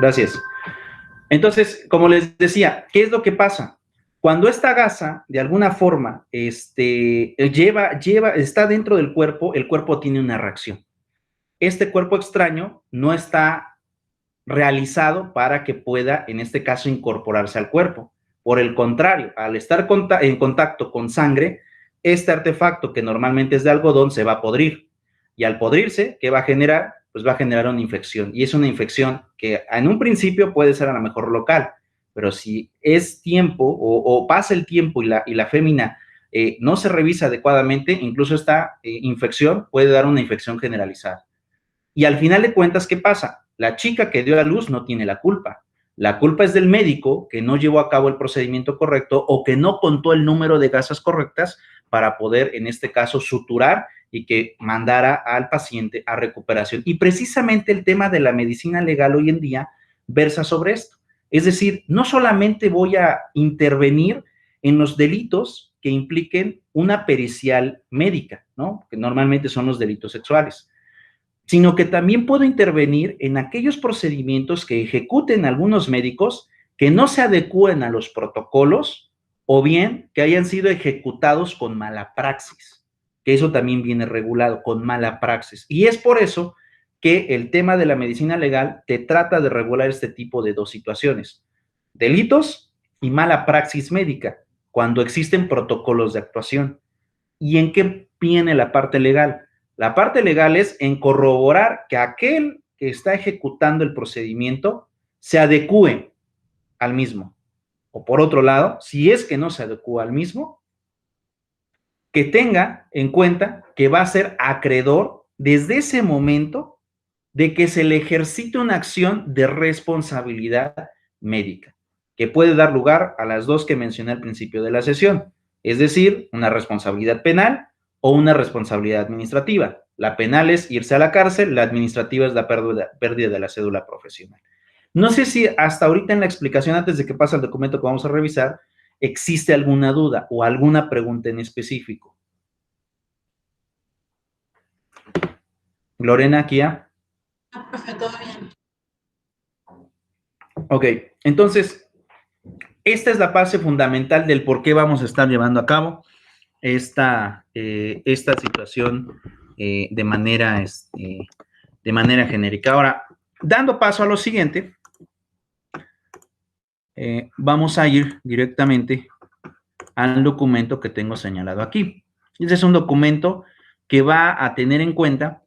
Gracias. Entonces, como les decía, ¿qué es lo que pasa? Cuando esta gasa, de alguna forma, está dentro del cuerpo, el cuerpo tiene una reacción. Este cuerpo extraño no está realizado para que pueda, en este caso, incorporarse al cuerpo. Por el contrario, al estar en contacto con sangre, este artefacto, que normalmente es de algodón, se va a podrir. Y al podrirse, ¿qué va a generar? Pues va a generar una infección. Y es una infección que en un principio puede ser a lo mejor local, pero si es tiempo o pasa el tiempo y la fémina no se revisa adecuadamente, incluso esta infección puede dar una infección generalizada. Y al final de cuentas, ¿qué pasa? La chica que dio a luz no tiene la culpa. La culpa es del médico que no llevó a cabo el procedimiento correcto o que no contó el número de gasas correctas para poder, en este caso, suturar y que mandara al paciente a recuperación. Y precisamente el tema de la medicina legal hoy en día versa sobre esto. Es decir, no solamente voy a intervenir en los delitos que impliquen una pericial médica, ¿no? Que normalmente son los delitos sexuales, sino que también puedo intervenir en aquellos procedimientos que ejecuten algunos médicos que no se adecúen a los protocolos o bien que hayan sido ejecutados con mala praxis, que eso también viene regulado con mala praxis. Y es por eso que el tema de la medicina legal te trata de regular este tipo de dos situaciones: delitos y mala praxis médica, cuando existen protocolos de actuación. ¿Y en qué viene la parte legal? La parte legal es en corroborar que aquel que está ejecutando el procedimiento se adecúe al mismo. O por otro lado, si es que no se adecúa al mismo, que tenga en cuenta que va a ser acreedor desde ese momento de que se le ejercite una acción de responsabilidad médica, que puede dar lugar a las dos que mencioné al principio de la sesión, es decir, una responsabilidad penal o una responsabilidad administrativa. La penal es irse a la cárcel, la administrativa es la pérdida de la cédula profesional. No sé si hasta ahorita en la explicación, antes de que pase el documento que vamos a revisar, existe alguna duda o alguna pregunta en específico. Lorena, Kia. Profe, todo bien. Ok, entonces, esta es la base fundamental del por qué vamos a estar llevando a cabo esta situación de manera genérica. Ahora, dando paso a lo siguiente, vamos a ir directamente al documento que tengo señalado aquí. Este es un documento que va a tener en cuenta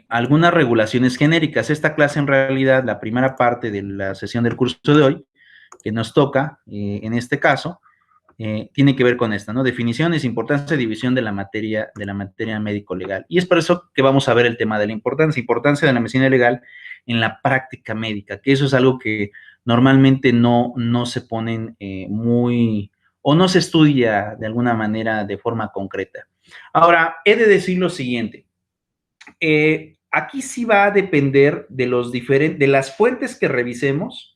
algunas regulaciones genéricas. Esta clase, en realidad, la primera parte de la sesión del curso de hoy, que nos toca, en este caso, tiene que ver con esta, ¿no? Definiciones, importancia, división de la materia médico-legal. Y es por eso que vamos a ver el tema de la importancia de la medicina legal en la práctica médica, que eso es algo que normalmente no se ponen o no se estudia de alguna manera de forma concreta. Ahora, he de decir lo siguiente. Aquí sí va a depender de las fuentes que revisemos,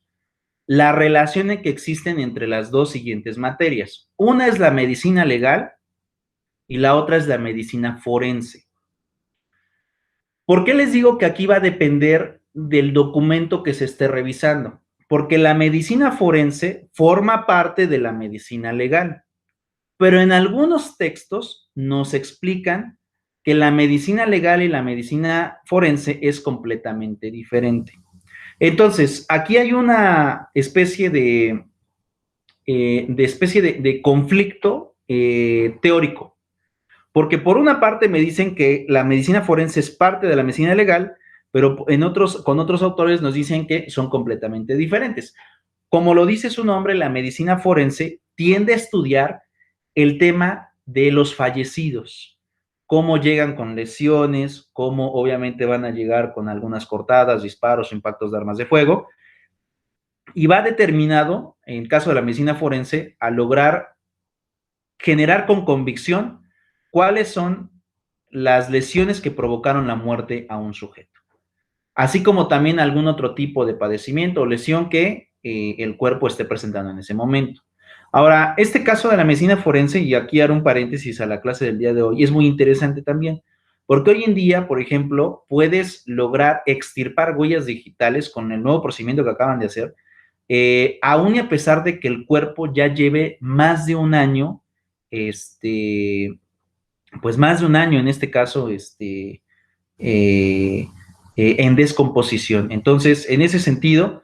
las relaciones que existen entre las dos siguientes materias. Una es la medicina legal y la otra es la medicina forense. ¿Por qué les digo que aquí va a depender del documento que se esté revisando? Porque la medicina forense forma parte de la medicina legal, pero en algunos textos nos explican que la medicina legal y la medicina forense es completamente diferente. Entonces, aquí hay una especie de conflicto teórico, porque por una parte me dicen que la medicina forense es parte de la medicina legal, pero con otros autores nos dicen que son completamente diferentes. Como lo dice su nombre, la medicina forense tiende a estudiar el tema de los fallecidos, cómo llegan con lesiones, cómo obviamente van a llegar con algunas cortadas, disparos, impactos de armas de fuego, y va determinado, en el caso de la medicina forense, a lograr generar con convicción cuáles son las lesiones que provocaron la muerte a un sujeto, así como también algún otro tipo de padecimiento o lesión que el cuerpo esté presentando en ese momento. Ahora, este caso de la medicina forense, y aquí haré un paréntesis a la clase del día de hoy, es muy interesante también, Porque hoy en día, por ejemplo, puedes lograr extirpar huellas digitales con el nuevo procedimiento que acaban de hacer, aún y a pesar de que el cuerpo ya lleve más de un año, pues más de un año en este caso, eh, en descomposición. Entonces, en ese sentido,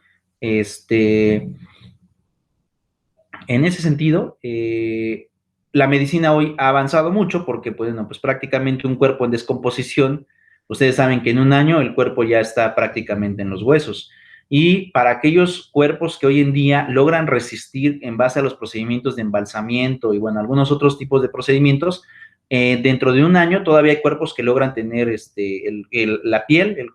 la medicina hoy ha avanzado mucho porque, pues prácticamente un cuerpo en descomposición, ustedes saben que en un año el cuerpo ya está prácticamente en los huesos. Y para aquellos cuerpos que hoy en día logran resistir en base a los procedimientos de embalsamiento y, bueno, algunos otros tipos de procedimientos, dentro de un año todavía hay cuerpos que logran tener la piel,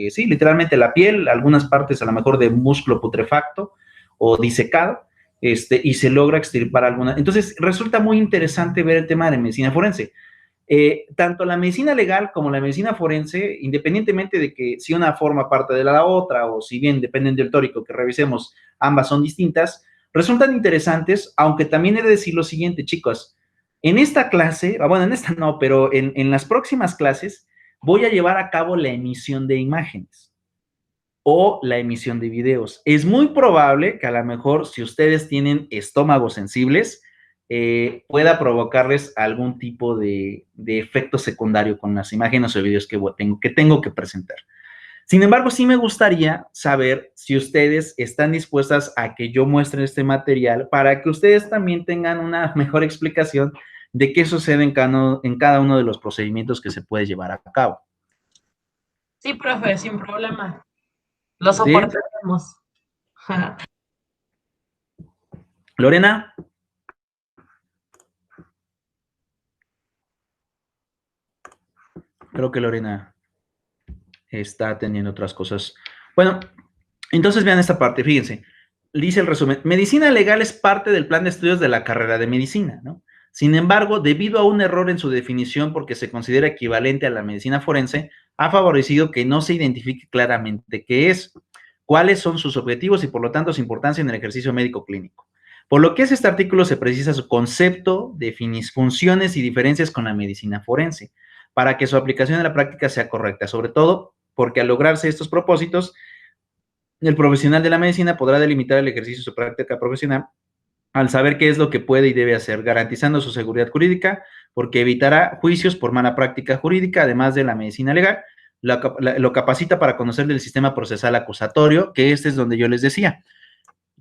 sí, literalmente la piel, algunas partes a lo mejor de músculo putrefacto o disecado, y se logra extirpar alguna. Entonces, resulta muy interesante ver el tema de medicina forense. Tanto la medicina legal como la medicina forense, independientemente de que si una forma parte de la otra o si bien dependen del teórico que revisemos, ambas son distintas, resultan interesantes, aunque también he de decir lo siguiente, chicos, en esta clase, bueno, en esta no, pero en las próximas clases voy a llevar a cabo la emisión de imágenes o la emisión de videos. Es muy probable que a lo mejor si ustedes tienen estómagos sensibles, pueda provocarles algún tipo de efecto secundario con las imágenes o videos que tengo que presentar. Sin embargo, sí me gustaría saber si ustedes están dispuestas a que yo muestre este material para que ustedes también tengan una mejor explicación de qué sucede en cada uno de los procedimientos que se puede llevar a cabo. Sí, profe, sin problema. Lo ¿Sí? soportaremos. Lorena. Creo que Lorena está teniendo otras cosas. Bueno, entonces vean esta parte, fíjense. Dice el resumen, medicina legal es parte del plan de estudios de la carrera de medicina, ¿no? Sin embargo, debido a un error en su definición porque se considera equivalente a la medicina forense, ha favorecido que no se identifique claramente qué es, cuáles son sus objetivos y por lo tanto su importancia en el ejercicio médico clínico. Por lo que es este artículo se precisa su concepto, funciones y diferencias con la medicina forense, para que su aplicación en la práctica sea correcta, sobre todo porque al lograrse estos propósitos, el profesional de la medicina podrá delimitar el ejercicio de su práctica profesional al saber qué es lo que puede y debe hacer, garantizando su seguridad jurídica, porque evitará juicios por mala práctica jurídica, además de la medicina legal, lo capacita para conocer del sistema procesal acusatorio, que este es donde yo les decía.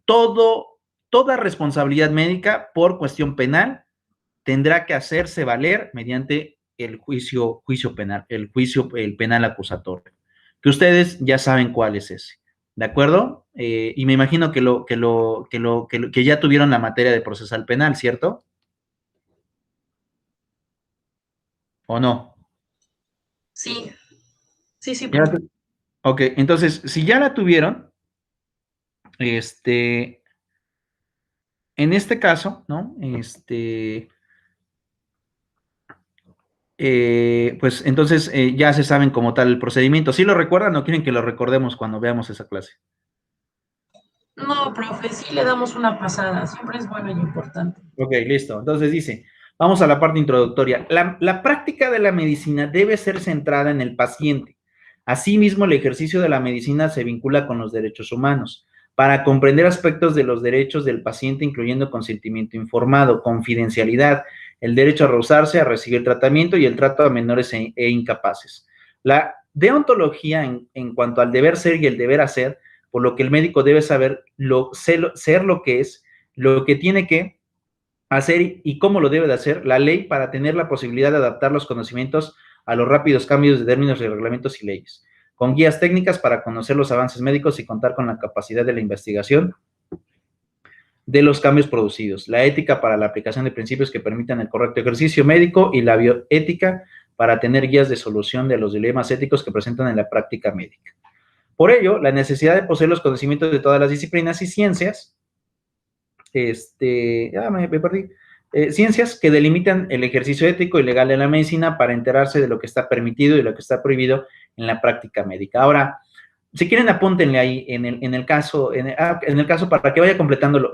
Toda responsabilidad médica por cuestión penal tendrá que hacerse valer mediante el juicio penal, el penal acusatorio, que ustedes ya saben cuál es ese. ¿De acuerdo? Y me imagino que ya tuvieron la materia de procesal penal, ¿cierto? ¿O no? Sí, sí, profe. Ok, entonces, si ya la tuvieron, en este caso, ¿no? Pues entonces ya se saben como tal el procedimiento. ¿Sí lo recuerdan o quieren que lo recordemos cuando veamos esa clase? No, profe, sí le damos una pasada. Siempre es bueno y importante. Ok, listo. Entonces dice, vamos a la parte introductoria. La práctica de la medicina debe ser centrada en el paciente. Asimismo, el ejercicio de la medicina se vincula con los derechos humanos, para comprender aspectos de los derechos del paciente, incluyendo consentimiento informado, confidencialidad, el derecho a rehusarse, a recibir tratamiento y el trato a menores e incapaces. La deontología en cuanto al deber ser y el deber hacer, por lo que el médico debe saber ser lo que es, lo que tiene que hacer y cómo lo debe de hacer la ley para tener la posibilidad de adaptar los conocimientos a los rápidos cambios de términos, reglamentos y leyes, con guías técnicas para conocer los avances médicos y contar con la capacidad de la investigación de los cambios producidos, la ética para la aplicación de principios que permitan el correcto ejercicio médico y la bioética para tener guías de solución de los dilemas éticos que presentan en la práctica médica. Por ello, la necesidad de poseer los conocimientos de todas las disciplinas y ciencias, me perdí, ciencias que delimitan el ejercicio ético y legal de la medicina para enterarse de lo que está permitido y lo que está prohibido en la práctica médica. Ahora, si quieren, apúntenle ahí en el caso para que vaya completando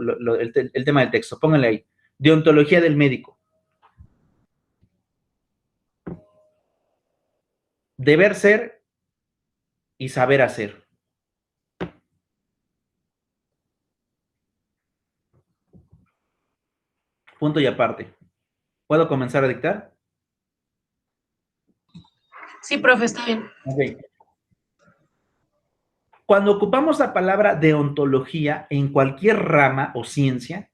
el tema del texto, pónganle ahí, deontología del médico. deber ser y saber hacer. Punto y aparte. ¿Puedo comenzar a dictar? Sí, profe, está bien. Ok. Cuando ocupamos la palabra deontología en cualquier rama o ciencia,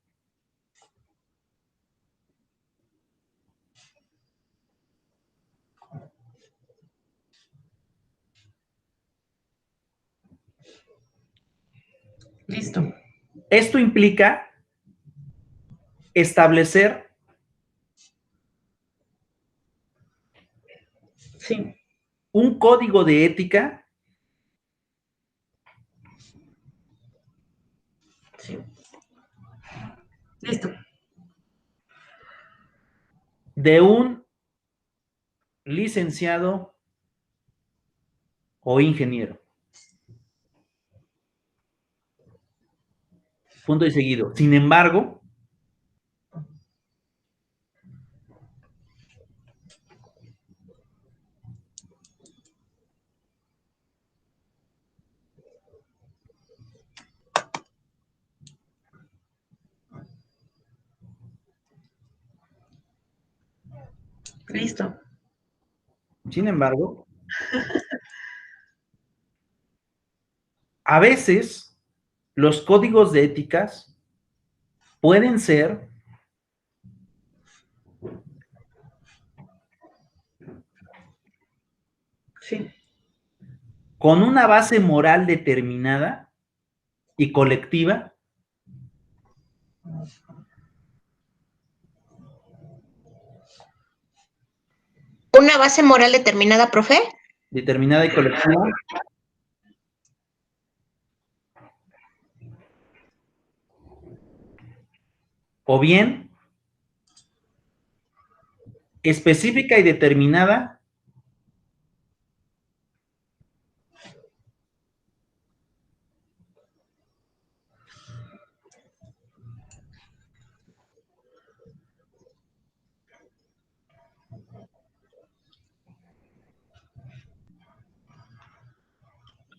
Listo. esto implica establecer Sí, un código de ética sí. Listo. de un licenciado o ingeniero. Punto y seguido. Sin embargo, Listo. sin embargo, a veces los códigos de éticas pueden ser Sí. con una base moral determinada y colectiva, ¿Una base moral determinada, profe? determinada y colectiva, o bien específica y determinada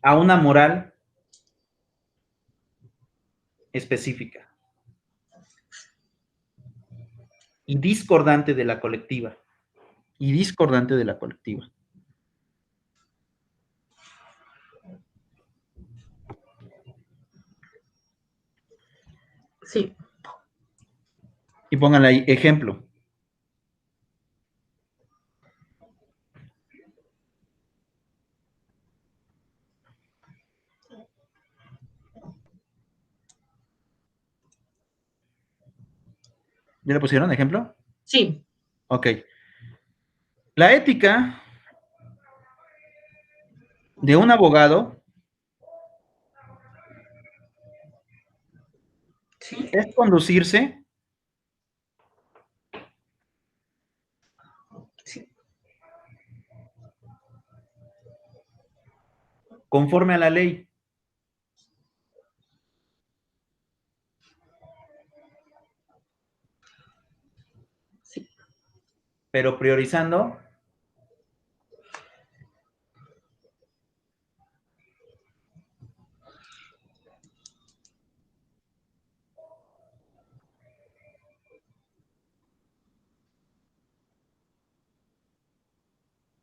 a una moral específica y discordante de la colectiva. Y discordante de la colectiva. Sí. Y pónganle ahí ejemplo. ¿Ya le pusieron ejemplo? Sí. Ok. La ética de un abogado Sí. es conducirse Sí. conforme a la ley, Sí. pero priorizando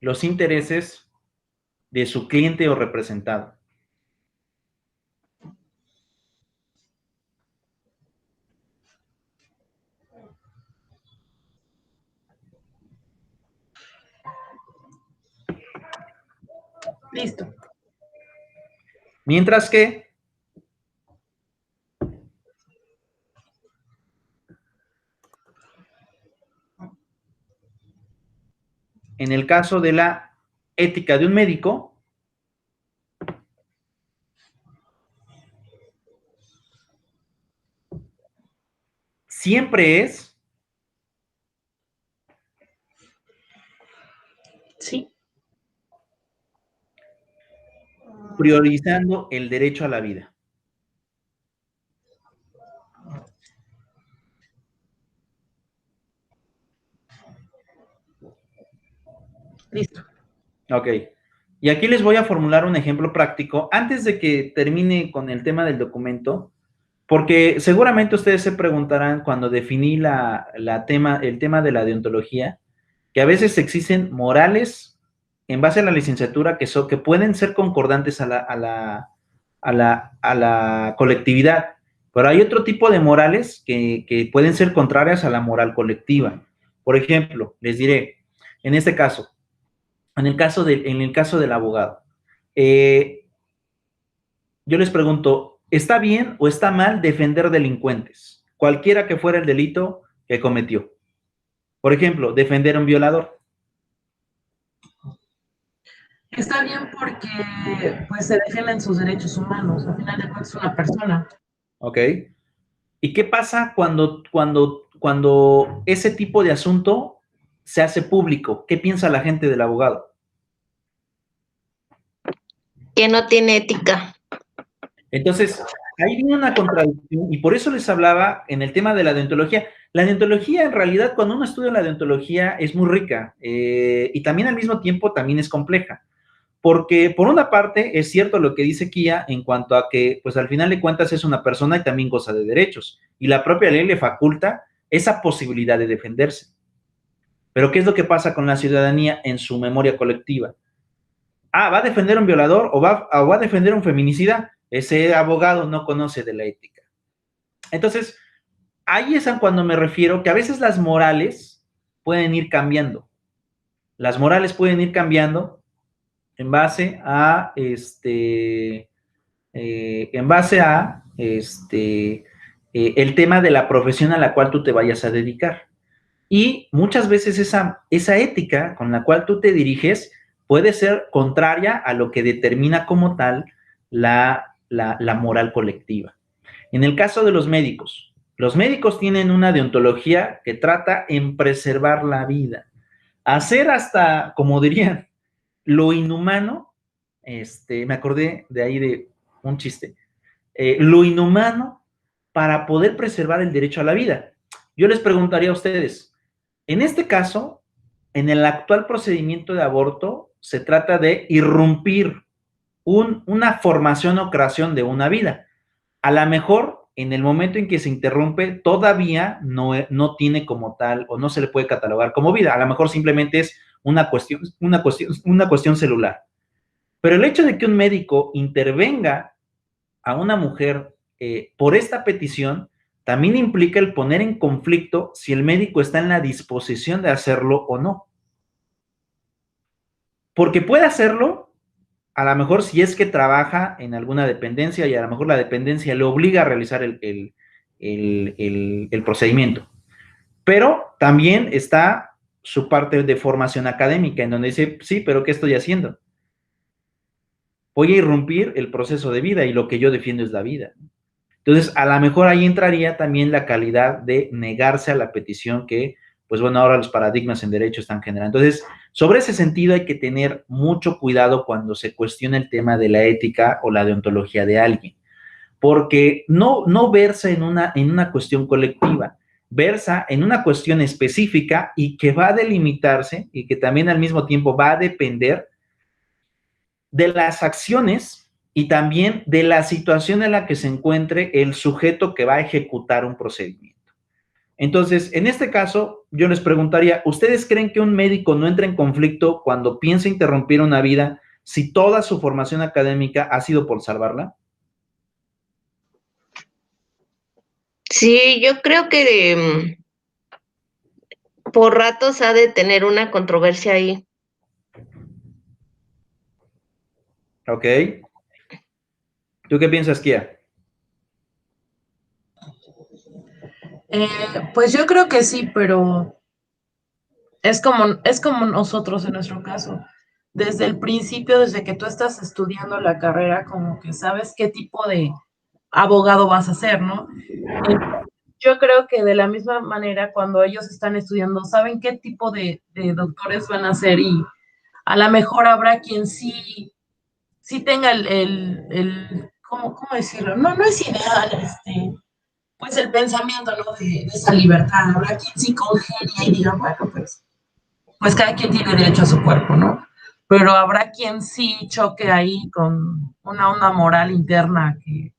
los intereses de su cliente o representado. Listo. Mientras que en el caso de la ética de un médico, siempre es Sí. priorizando el derecho a la vida. Listo. Ok. Y aquí les voy a formular un ejemplo práctico antes de que termine con el tema del documento, porque seguramente ustedes se preguntarán cuando definí el tema de la deontología, que a veces existen morales en base a la licenciatura que pueden ser concordantes a la colectividad, pero hay otro tipo de morales que pueden ser contrarias a la moral colectiva. Por ejemplo, les diré, en este caso, en el caso del abogado, yo les pregunto, ¿está bien o está mal defender delincuentes? Cualquiera que fuera el delito que cometió. Por ejemplo, defender a un violador. Está bien porque pues se defienden sus derechos humanos, al final de cuentas es una persona. ¿Ok? ¿Y qué pasa cuando ese tipo de asunto se hace público? ¿Qué piensa la gente del abogado? Que no tiene ética. Entonces, ahí viene una contradicción y por eso les hablaba en el tema de la deontología. La deontología, en realidad, cuando uno estudia la deontología, es muy rica y también al mismo tiempo también es compleja. Porque por una parte es cierto lo que dice Kia en cuanto a que, pues al final de cuentas es una persona y también goza de derechos. Y la propia ley le faculta esa posibilidad de defenderse. Pero ¿qué es lo que pasa con la ciudadanía en su memoria colectiva? Ah, ¿va a defender a un violador o va a defender a un feminicida? Ese abogado no conoce de la ética. Entonces, ahí es a cuando me refiero que a veces las morales pueden ir cambiando. Las morales pueden ir cambiando en base a el tema de la profesión a la cual tú te vayas a dedicar. Y muchas veces esa ética con la cual tú te diriges puede ser contraria a lo que determina como tal la moral colectiva. En el caso de los médicos tienen una deontología que trata en preservar la vida, hacer hasta, como dirían, lo inhumano. Me acordé de ahí de un chiste, lo inhumano para poder preservar el derecho a la vida. Yo les preguntaría a ustedes, en este caso, en el actual procedimiento de aborto, se trata de irrumpir una formación o creación de una vida. A lo mejor, en el momento en que se interrumpe, todavía no tiene como tal, o no se le puede catalogar como vida. A lo mejor simplemente es una cuestión celular. Pero el hecho de que un médico intervenga a una mujer por esta petición también implica el poner en conflicto si el médico está en la disposición de hacerlo o no. Porque puede hacerlo, a lo mejor si es que trabaja en alguna dependencia y a lo mejor la dependencia le obliga a realizar el procedimiento. Pero también está su parte de formación académica, en donde dice, sí, pero ¿qué estoy haciendo? Voy a irrumpir el proceso de vida y lo que yo defiendo es la vida. Entonces, a lo mejor ahí entraría también la calidad de negarse a la petición que, pues bueno, ahora los paradigmas en derecho están generando. Entonces, sobre ese sentido hay que tener mucho cuidado cuando se cuestiona el tema de la ética o la deontología de alguien, porque no versa en una cuestión colectiva, versa en una cuestión específica y que va a delimitarse y que también al mismo tiempo va a depender de las acciones y también de la situación en la que se encuentre el sujeto que va a ejecutar un procedimiento. Entonces, en este caso, yo les preguntaría, ¿ustedes creen que un médico no entra en conflicto cuando piensa interrumpir una vida si toda su formación académica ha sido por salvarla? Sí, yo creo que por ratos ha de tener una controversia ahí. Ok. ¿Tú qué piensas, Kia? Pues yo creo que sí, pero es como nosotros en nuestro caso. Desde el principio, desde que tú estás estudiando la carrera, como que sabes qué tipo de abogado vas a ser, ¿no? Yo creo que de la misma manera, cuando ellos están estudiando, saben qué tipo de doctores van a ser y a lo mejor habrá quien sí tenga ¿cómo decirlo? No es ideal, pues el pensamiento, ¿no? De esa libertad. Habrá quien sí congenia y diga, bueno, pues cada quien tiene derecho a su cuerpo, ¿no? pero habrá quien sí choque ahí con una onda moral interna que,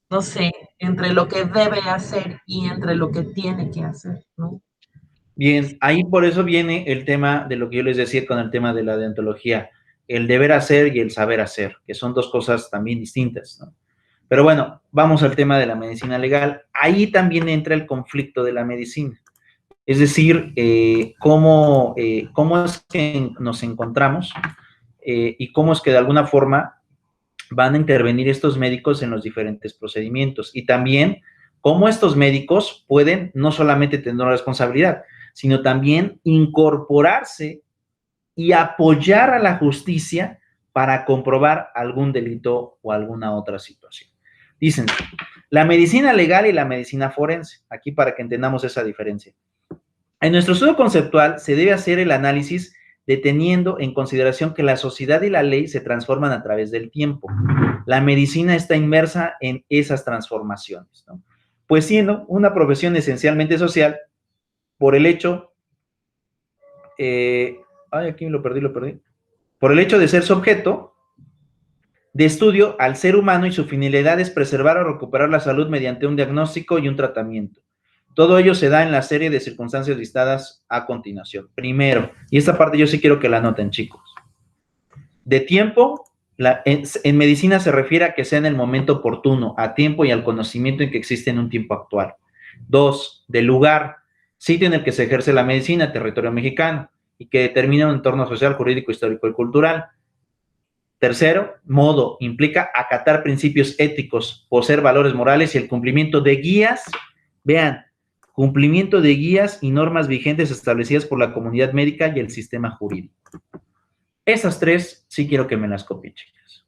no sé, entre lo que debe hacer y entre lo que tiene que hacer, ¿no? Bien, ahí por eso viene el tema de lo que yo les decía con el tema de la deontología, el deber hacer y el saber hacer, que son dos cosas también distintas, ¿no? Pero bueno, vamos al tema de la medicina legal. Ahí también entra el conflicto de la medicina. Es decir, cómo es que nos encontramos y cómo es que de alguna forma van a intervenir estos médicos en los diferentes procedimientos. Y también cómo estos médicos pueden no solamente tener una responsabilidad, sino también incorporarse y apoyar a la justicia para comprobar algún delito o alguna otra situación. Dicen, la medicina legal y la medicina forense, aquí para que entendamos esa diferencia. En nuestro estudio conceptual se debe hacer el análisis teniendo en consideración que la sociedad y la ley se transforman a través del tiempo. La medicina está inmersa en esas transformaciones, ¿no? Pues siendo una profesión esencialmente social, por el hecho, aquí lo perdí, por el hecho de ser sujeto de estudio al ser humano y su finalidad es preservar o recuperar la salud mediante un diagnóstico y un tratamiento. Todo ello se da en la serie de circunstancias listadas a continuación. Primero, y esta parte yo sí quiero que la noten, chicos. De tiempo, en medicina se refiere a que sea en el momento oportuno, a tiempo y al conocimiento en que existe en un tiempo actual. Dos, de lugar, sitio en el que se ejerce la medicina, territorio mexicano, y que determina un entorno social, jurídico, histórico y cultural. Tercero, modo, implica acatar principios éticos, poseer valores morales y el cumplimiento de guías, vean, cumplimiento de guías y normas vigentes establecidas por la comunidad médica y el sistema jurídico. Esas tres sí quiero que me las copien, chicas.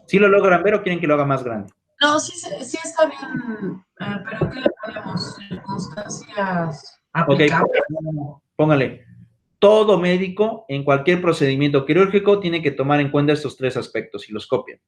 ¿Sí lo logran ver o quieren que lo haga más grande? No, sí, sí está bien, pero ¿qué le ponemos? Circunstancias Ok, aplicables. póngale. Todo médico en cualquier procedimiento quirúrgico tiene que tomar en cuenta estos tres aspectos y los copian.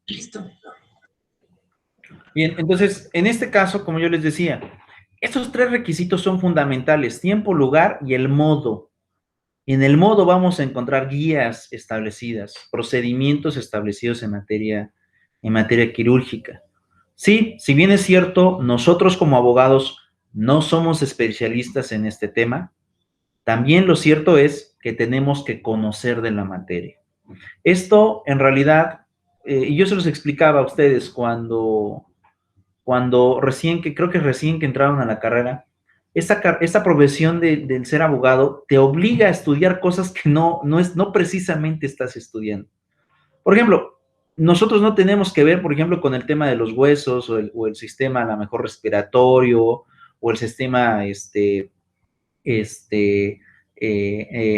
Listo. Bien, entonces, en este caso, como yo les decía, estos 3 requisitos son fundamentales: tiempo, lugar y el modo. Y en el modo vamos a encontrar guías establecidas, procedimientos establecidos en materia quirúrgica. Sí, si bien es cierto, nosotros como abogados no somos especialistas en este tema, también lo cierto es que tenemos que conocer de la materia. Esto, en realidad, y yo se los explicaba a ustedes cuando creo que recién que entraron a la carrera, esta profesión del ser abogado te obliga a estudiar cosas que no precisamente estás estudiando. Por ejemplo, nosotros no tenemos que ver, por ejemplo, con el tema de los huesos o el sistema a lo mejor respiratorio o el sistema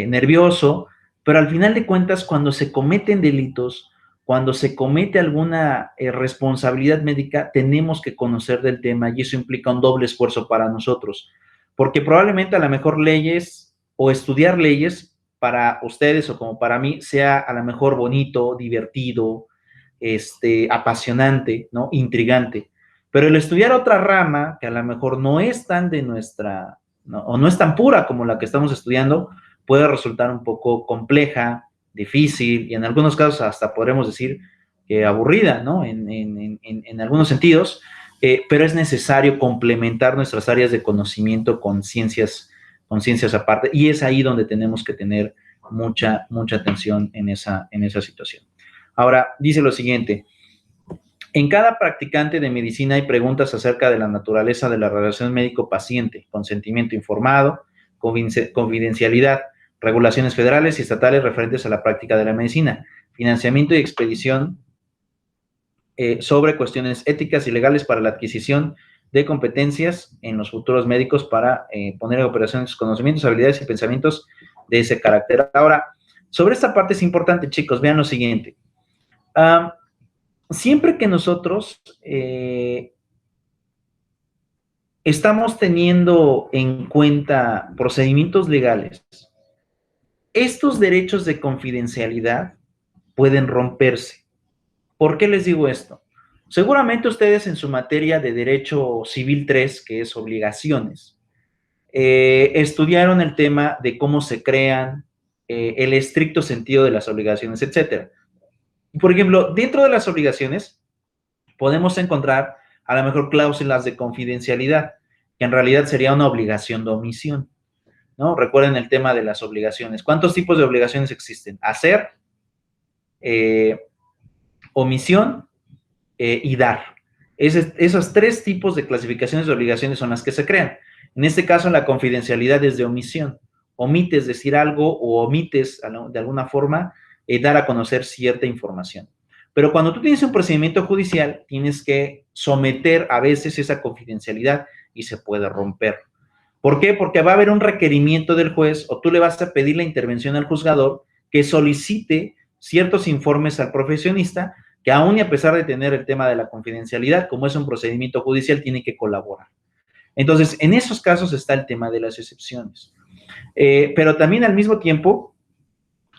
nervioso, pero al final de cuentas, cuando se cometen delitos, cuando se comete alguna responsabilidad médica, tenemos que conocer del tema y eso implica un doble esfuerzo para nosotros, porque probablemente a lo mejor leyes o estudiar leyes para ustedes o como para mí sea a lo mejor bonito, divertido, apasionante, ¿no? Intrigante, pero el estudiar otra rama que a lo mejor no es tan de nuestra, ¿no? O no es tan pura como la que estamos estudiando, puede resultar un poco compleja, difícil y en algunos casos hasta podremos decir aburrida, ¿no? En algunos sentidos, pero es necesario complementar nuestras áreas de conocimiento con ciencias aparte y es ahí donde tenemos que tener mucha atención en esa situación. Ahora, dice lo siguiente: en cada practicante de medicina hay preguntas acerca de la naturaleza de la relación médico-paciente, consentimiento informado, confidencialidad, regulaciones federales y estatales referentes a la práctica de la medicina, financiamiento y expedición sobre cuestiones éticas y legales para la adquisición de competencias en los futuros médicos para poner en operación sus conocimientos, habilidades y pensamientos de ese carácter. Ahora, sobre esta parte es importante, chicos, vean lo siguiente. Siempre que nosotros estamos teniendo en cuenta procedimientos legales, estos derechos de confidencialidad pueden romperse. ¿Por qué les digo esto? Seguramente ustedes en su materia de Derecho Civil 3, que es obligaciones, estudiaron el tema de cómo se crean, el estricto sentido de las obligaciones, etc. Por ejemplo, dentro de las obligaciones podemos encontrar a lo mejor cláusulas de confidencialidad, que en realidad sería una obligación de omisión, ¿no? Recuerden el tema de las obligaciones. ¿Cuántos tipos de obligaciones existen? Hacer, omisión y dar. Esos 3 tipos de clasificaciones de obligaciones son las que se crean. En este caso, la confidencialidad es de omisión. Omites decir algo o omites de alguna forma dar a conocer cierta información. Pero cuando tú tienes un procedimiento judicial, tienes que someter a veces esa confidencialidad y se puede romper. ¿Por qué? Porque va a haber un requerimiento del juez o tú le vas a pedir la intervención al juzgador que solicite ciertos informes al profesionista que aún y a pesar de tener el tema de la confidencialidad, como es un procedimiento judicial, tiene que colaborar. Entonces, en esos casos está el tema de las excepciones. Pero también al mismo tiempo,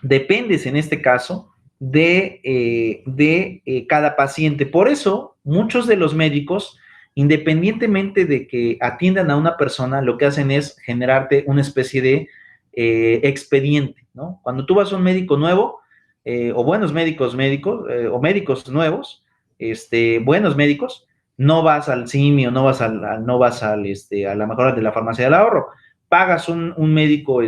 dependes en este caso de cada paciente. Por eso, muchos de los médicos, independientemente de que atiendan a una persona, lo que hacen es generarte una especie de expediente, ¿no? Cuando tú vas a un médico nuevo, o buenos médicos o médicos nuevos, buenos médicos, no vas al CIMI o no vas a la mejor de la farmacia del ahorro. Pagas un médico,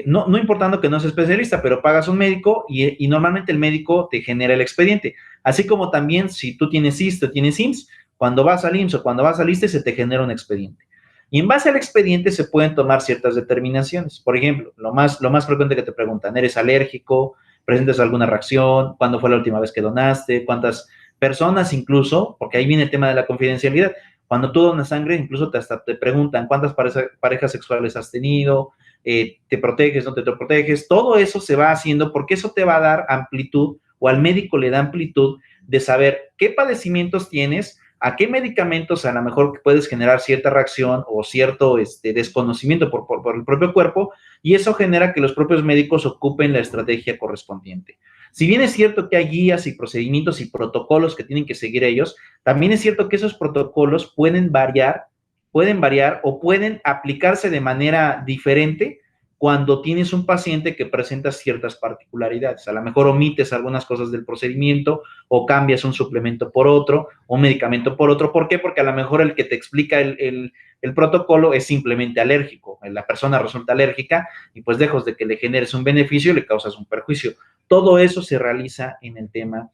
no importando que no sea especialista, pero pagas un médico y normalmente el médico te genera el expediente. Así como también si tú tienes ISSSTE o tienes IMSS, cuando vas al IMSS o cuando vas al ISSSTE se te genera un expediente. Y en base al expediente se pueden tomar ciertas determinaciones. Por ejemplo, lo más frecuente que te preguntan: ¿eres alérgico? ¿Presentas alguna reacción? ¿Cuándo fue la última vez que donaste? ¿Cuántas personas incluso? Porque ahí viene el tema de la confidencialidad. Cuando tú donas sangre, incluso hasta te preguntan cuántas parejas sexuales has tenido, te proteges, no te proteges. Todo eso se va haciendo porque eso te va a dar amplitud, o al médico le da amplitud de saber qué padecimientos tienes, a qué medicamentos a lo mejor puedes generar cierta reacción o cierto desconocimiento por el propio cuerpo, y eso genera que los propios médicos ocupen la estrategia correspondiente. Si bien es cierto que hay guías y procedimientos y protocolos que tienen que seguir ellos, también es cierto que esos protocolos pueden variar o pueden aplicarse de manera diferente cuando tienes un paciente que presenta ciertas particularidades. A lo mejor omites algunas cosas del procedimiento o cambias un suplemento por otro, un medicamento por otro. ¿Por qué? Porque a lo mejor el que te explica el protocolo es simplemente alérgico. La persona resulta alérgica y pues lejos de que le generes un beneficio, le causas un perjuicio. Todo eso se realiza en el tema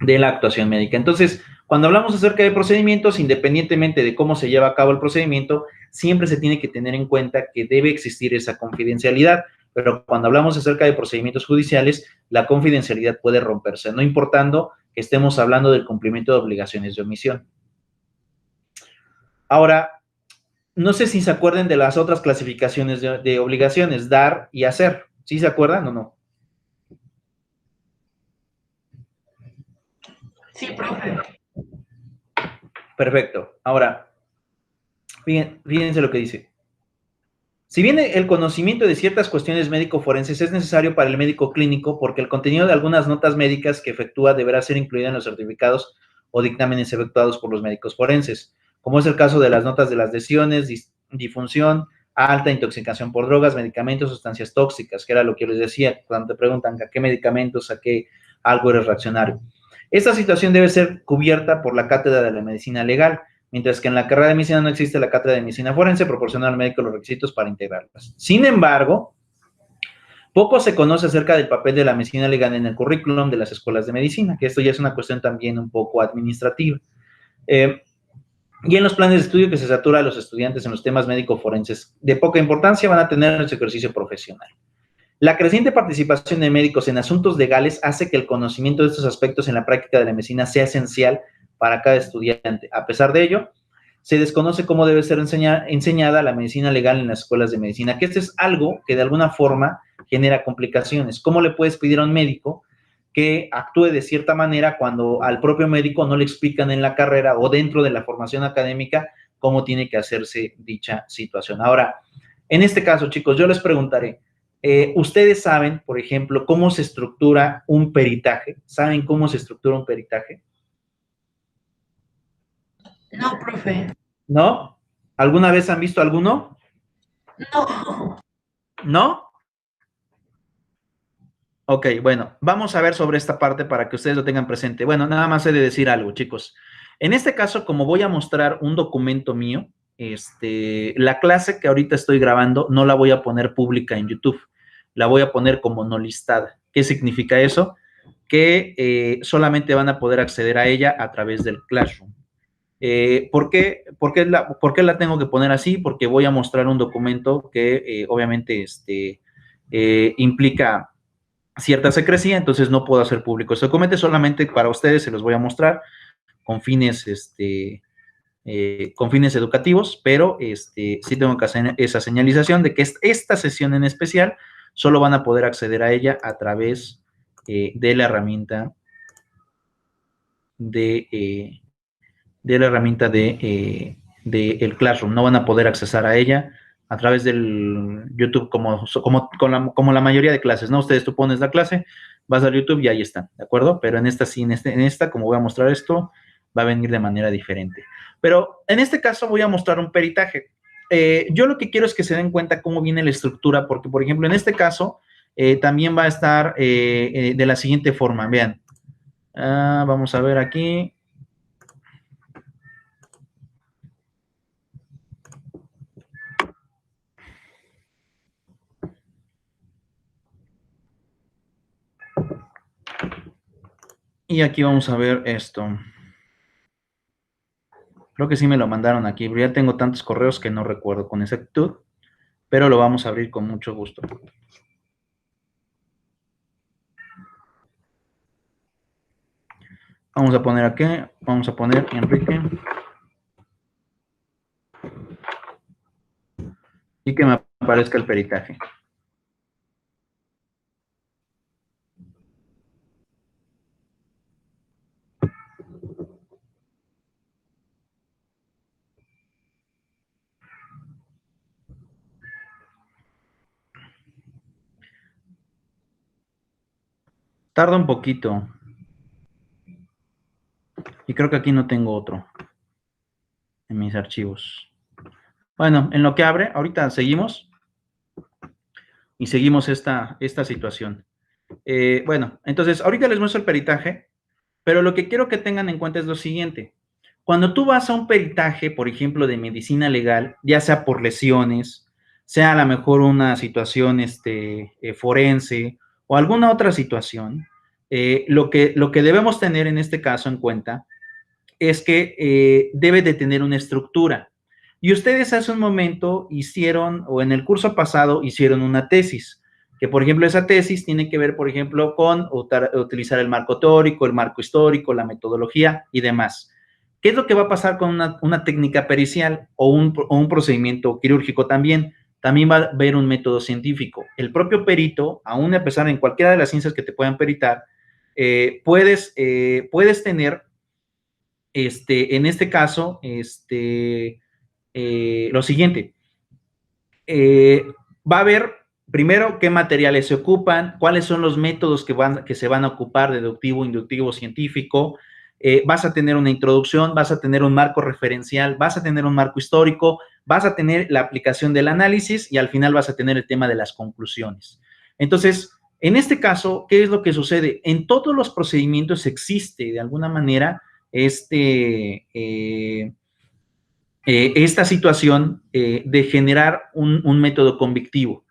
de la actuación médica. Entonces, cuando hablamos acerca de procedimientos, independientemente de cómo se lleva a cabo el procedimiento, siempre se tiene que tener en cuenta que debe existir esa confidencialidad, pero cuando hablamos acerca de procedimientos judiciales, la confidencialidad puede romperse, no importando que estemos hablando del cumplimiento de obligaciones de omisión. Ahora, no sé si se acuerdan de las otras clasificaciones de obligaciones, dar y hacer. ¿Sí se acuerdan o no? Sí, profe. Perfecto. Ahora, fíjense lo que dice. Si bien el conocimiento de ciertas cuestiones médico-forenses es necesario para el médico clínico, porque el contenido de algunas notas médicas que efectúa deberá ser incluido en los certificados o dictámenes efectuados por los médicos forenses, como es el caso de las notas de las lesiones, difunción, alta intoxicación por drogas, medicamentos, sustancias tóxicas, que era lo que les decía cuando te preguntan a qué medicamentos, a qué algo eres reaccionario. Esta situación debe ser cubierta por la cátedra de la medicina legal, mientras que en la carrera de medicina no existe la cátedra de medicina forense, proporciona al médico los requisitos para integrarlas. Sin embargo, poco se conoce acerca del papel de la medicina legal en el currículum de las escuelas de medicina, que esto ya es una cuestión también un poco administrativa. Y en los planes de estudio que se satura a los estudiantes en los temas médico-forenses de poca importancia van a tener su ejercicio profesional. La creciente participación de médicos en asuntos legales hace que el conocimiento de estos aspectos en la práctica de la medicina sea esencial para cada estudiante. A pesar de ello, se desconoce cómo debe ser enseñada la medicina legal en las escuelas de medicina, que esto es algo que de alguna forma genera complicaciones. ¿Cómo le puedes pedir a un médico que actúe de cierta manera cuando al propio médico no le explican en la carrera o dentro de la formación académica cómo tiene que hacerse dicha situación? Ahora, en este caso, chicos, yo les preguntaré, ¿ustedes saben, por ejemplo, cómo se estructura un peritaje? ¿Saben cómo se estructura un peritaje? No, profe. ¿No? ¿Alguna vez han visto alguno? No. ¿No? Ok, bueno, vamos a ver sobre esta parte para que ustedes lo tengan presente. Bueno, nada más he de decir algo, chicos. En este caso, como voy a mostrar un documento mío, la clase que ahorita estoy grabando no la voy a poner pública en YouTube, la voy a poner como no listada. ¿Qué significa eso? Que solamente van a poder acceder a ella a través del Classroom. ¿Por qué la tengo que poner así? Porque voy a mostrar un documento que obviamente implica cierta secrecía, entonces no puedo hacer público este documento, solamente para ustedes se los voy a mostrar con fines, con fines educativos, pero sí tengo que hacer esa señalización de que esta sesión en especial solo van a poder acceder a ella a través de la herramienta de el Classroom. No van a poder accesar a ella a través del YouTube como la mayoría de clases, ¿no? Ustedes tú pones la clase, vas al YouTube y ahí está, ¿de acuerdo? Pero en esta sí, en esta, como voy a mostrar esto, va a venir de manera diferente. Pero en este caso voy a mostrar un peritaje. Yo lo que quiero es que se den cuenta cómo viene la estructura, porque, por ejemplo, en este caso, también va a estar de la siguiente forma, vean. Vamos a ver aquí. Y aquí vamos a ver esto. Creo que sí me lo mandaron aquí, pero ya tengo tantos correos que no recuerdo con exactitud, pero lo vamos a abrir con mucho gusto. Vamos a poner aquí, vamos a poner Enrique. Y que me aparezca el peritaje. Tarda un poquito. Y creo que aquí no tengo otro en mis archivos. Bueno, en lo que abre, ahorita seguimos. Y seguimos esta situación. Bueno, entonces, ahorita les muestro el peritaje, pero lo que quiero que tengan en cuenta es lo siguiente. Cuando tú vas a un peritaje, por ejemplo, de medicina legal, ya sea por lesiones, sea a lo mejor una situación forense o alguna otra situación, lo que debemos tener en este caso en cuenta es que debe de tener una estructura. Y ustedes hace un momento hicieron, o en el curso pasado hicieron una tesis, que por ejemplo esa tesis tiene que ver, por ejemplo, con utilizar el marco teórico, el marco histórico, la metodología y demás. ¿Qué es lo que va a pasar con una técnica pericial o un procedimiento quirúrgico también? También va a haber un método científico. El propio perito, aún a pesar en cualquiera de las ciencias que te puedan peritar, puedes tener, en este caso, lo siguiente. Va a haber, primero, qué materiales se ocupan, cuáles son los métodos que se van a ocupar, deductivo, inductivo, científico. Vas a tener una introducción, vas a tener un marco referencial, vas a tener un marco histórico, vas a tener la aplicación del análisis y al final vas a tener el tema de las conclusiones. Entonces, en este caso, ¿qué es lo que sucede? En todos los procedimientos existe, de alguna manera, esta situación de generar un método convictivo.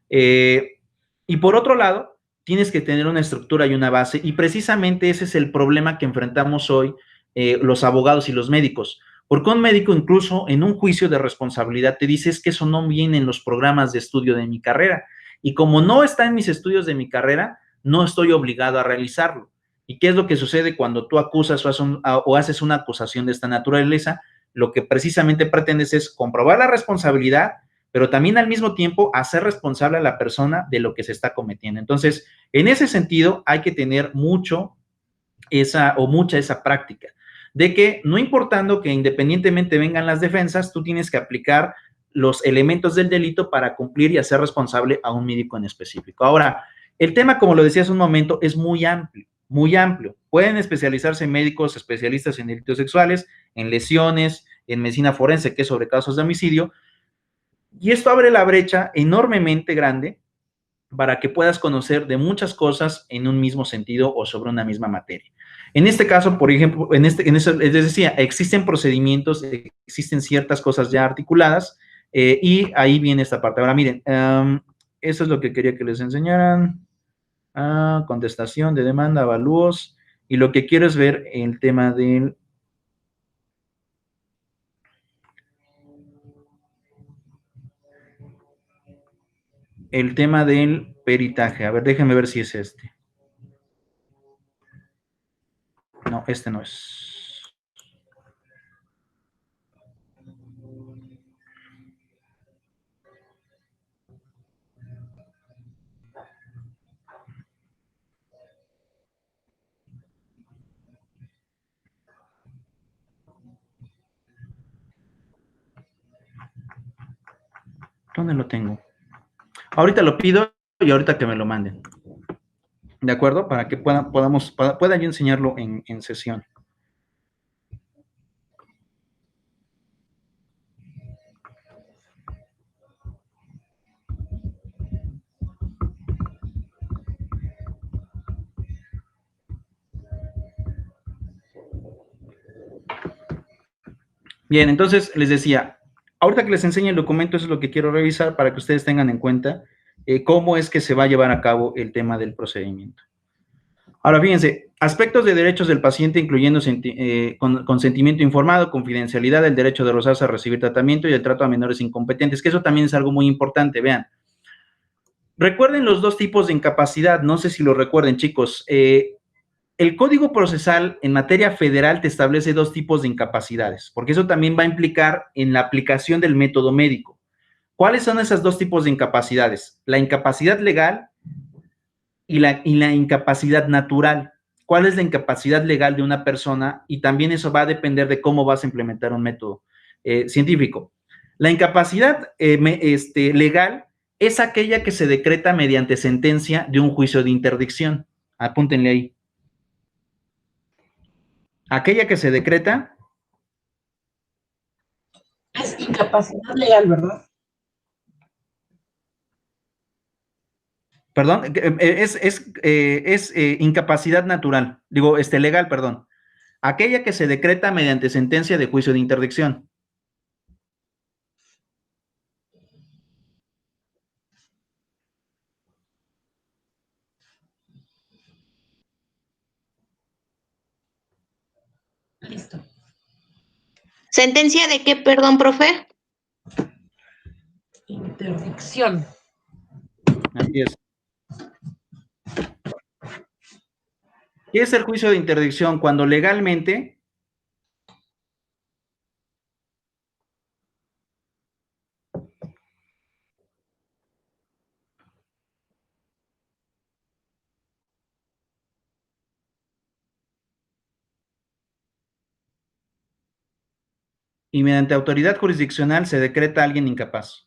Y por otro lado, tienes que tener una estructura y una base, y precisamente ese es el problema que enfrentamos hoy los abogados y los médicos, porque un médico incluso en un juicio de responsabilidad te dice es que eso no viene en los programas de estudio de mi carrera, y como no está en mis estudios de mi carrera, no estoy obligado a realizarlo. ¿Y qué es lo que sucede cuando tú acusas o haces una acusación de esta naturaleza? Lo que precisamente pretendes es comprobar la responsabilidad, pero también al mismo tiempo hacer responsable a la persona de lo que se está cometiendo. Entonces, en ese sentido, hay que tener mucha esa práctica, de que no importando que independientemente vengan las defensas, tú tienes que aplicar los elementos del delito para cumplir y hacer responsable a un médico en específico. Ahora, el tema, como lo decía hace un momento, es muy amplio, muy amplio. Pueden especializarse médicos especialistas en delitos sexuales, en lesiones, en medicina forense, que es sobre casos de homicidio, y esto abre la brecha enormemente grande para que puedas conocer de muchas cosas en un mismo sentido o sobre una misma materia. En este caso, por ejemplo, les decía, existen procedimientos, existen ciertas cosas ya articuladas, y ahí viene esta parte. Ahora, miren, eso es lo que quería que les enseñaran. Contestación de demanda, avalúos, y lo que quiero es ver el tema del peritaje. A ver, déjenme ver si es este. No, este no es. ¿Dónde lo tengo? Ahorita lo pido y ahorita que me lo manden. ¿De acuerdo? Para que pueda yo enseñarlo en sesión. Bien, entonces les decía, ahorita que les enseñe el documento, eso es lo que quiero revisar para que ustedes tengan en cuenta cómo es que se va a llevar a cabo el tema del procedimiento. Ahora, fíjense, aspectos de derechos del paciente, incluyendo consentimiento informado, confidencialidad, el derecho de rozarse a recibir tratamiento y el trato a menores incompetentes, que eso también es algo muy importante, vean. Recuerden los dos tipos de incapacidad, no sé si lo recuerden, chicos. El Código Procesal en materia federal te establece dos tipos de incapacidades, porque eso también va a implicar en la aplicación del método médico. ¿Cuáles son esos dos tipos de incapacidades? La incapacidad legal y la incapacidad natural. ¿Cuál es la incapacidad legal de una persona? Y también eso va a depender de cómo vas a implementar un método científico. La incapacidad legal es aquella que se decreta mediante sentencia de un juicio de interdicción. Apúntenle ahí. Aquella que se decreta. Es incapacidad legal, ¿verdad? Perdón, es incapacidad natural. Digo, legal, perdón. Aquella que se decreta mediante sentencia de juicio de interdicción. Listo. ¿Sentencia de qué, perdón, profe? Interdicción. Así es. ¿Qué es el juicio de interdicción? Cuando legalmente y mediante autoridad jurisdiccional se decreta a alguien incapaz.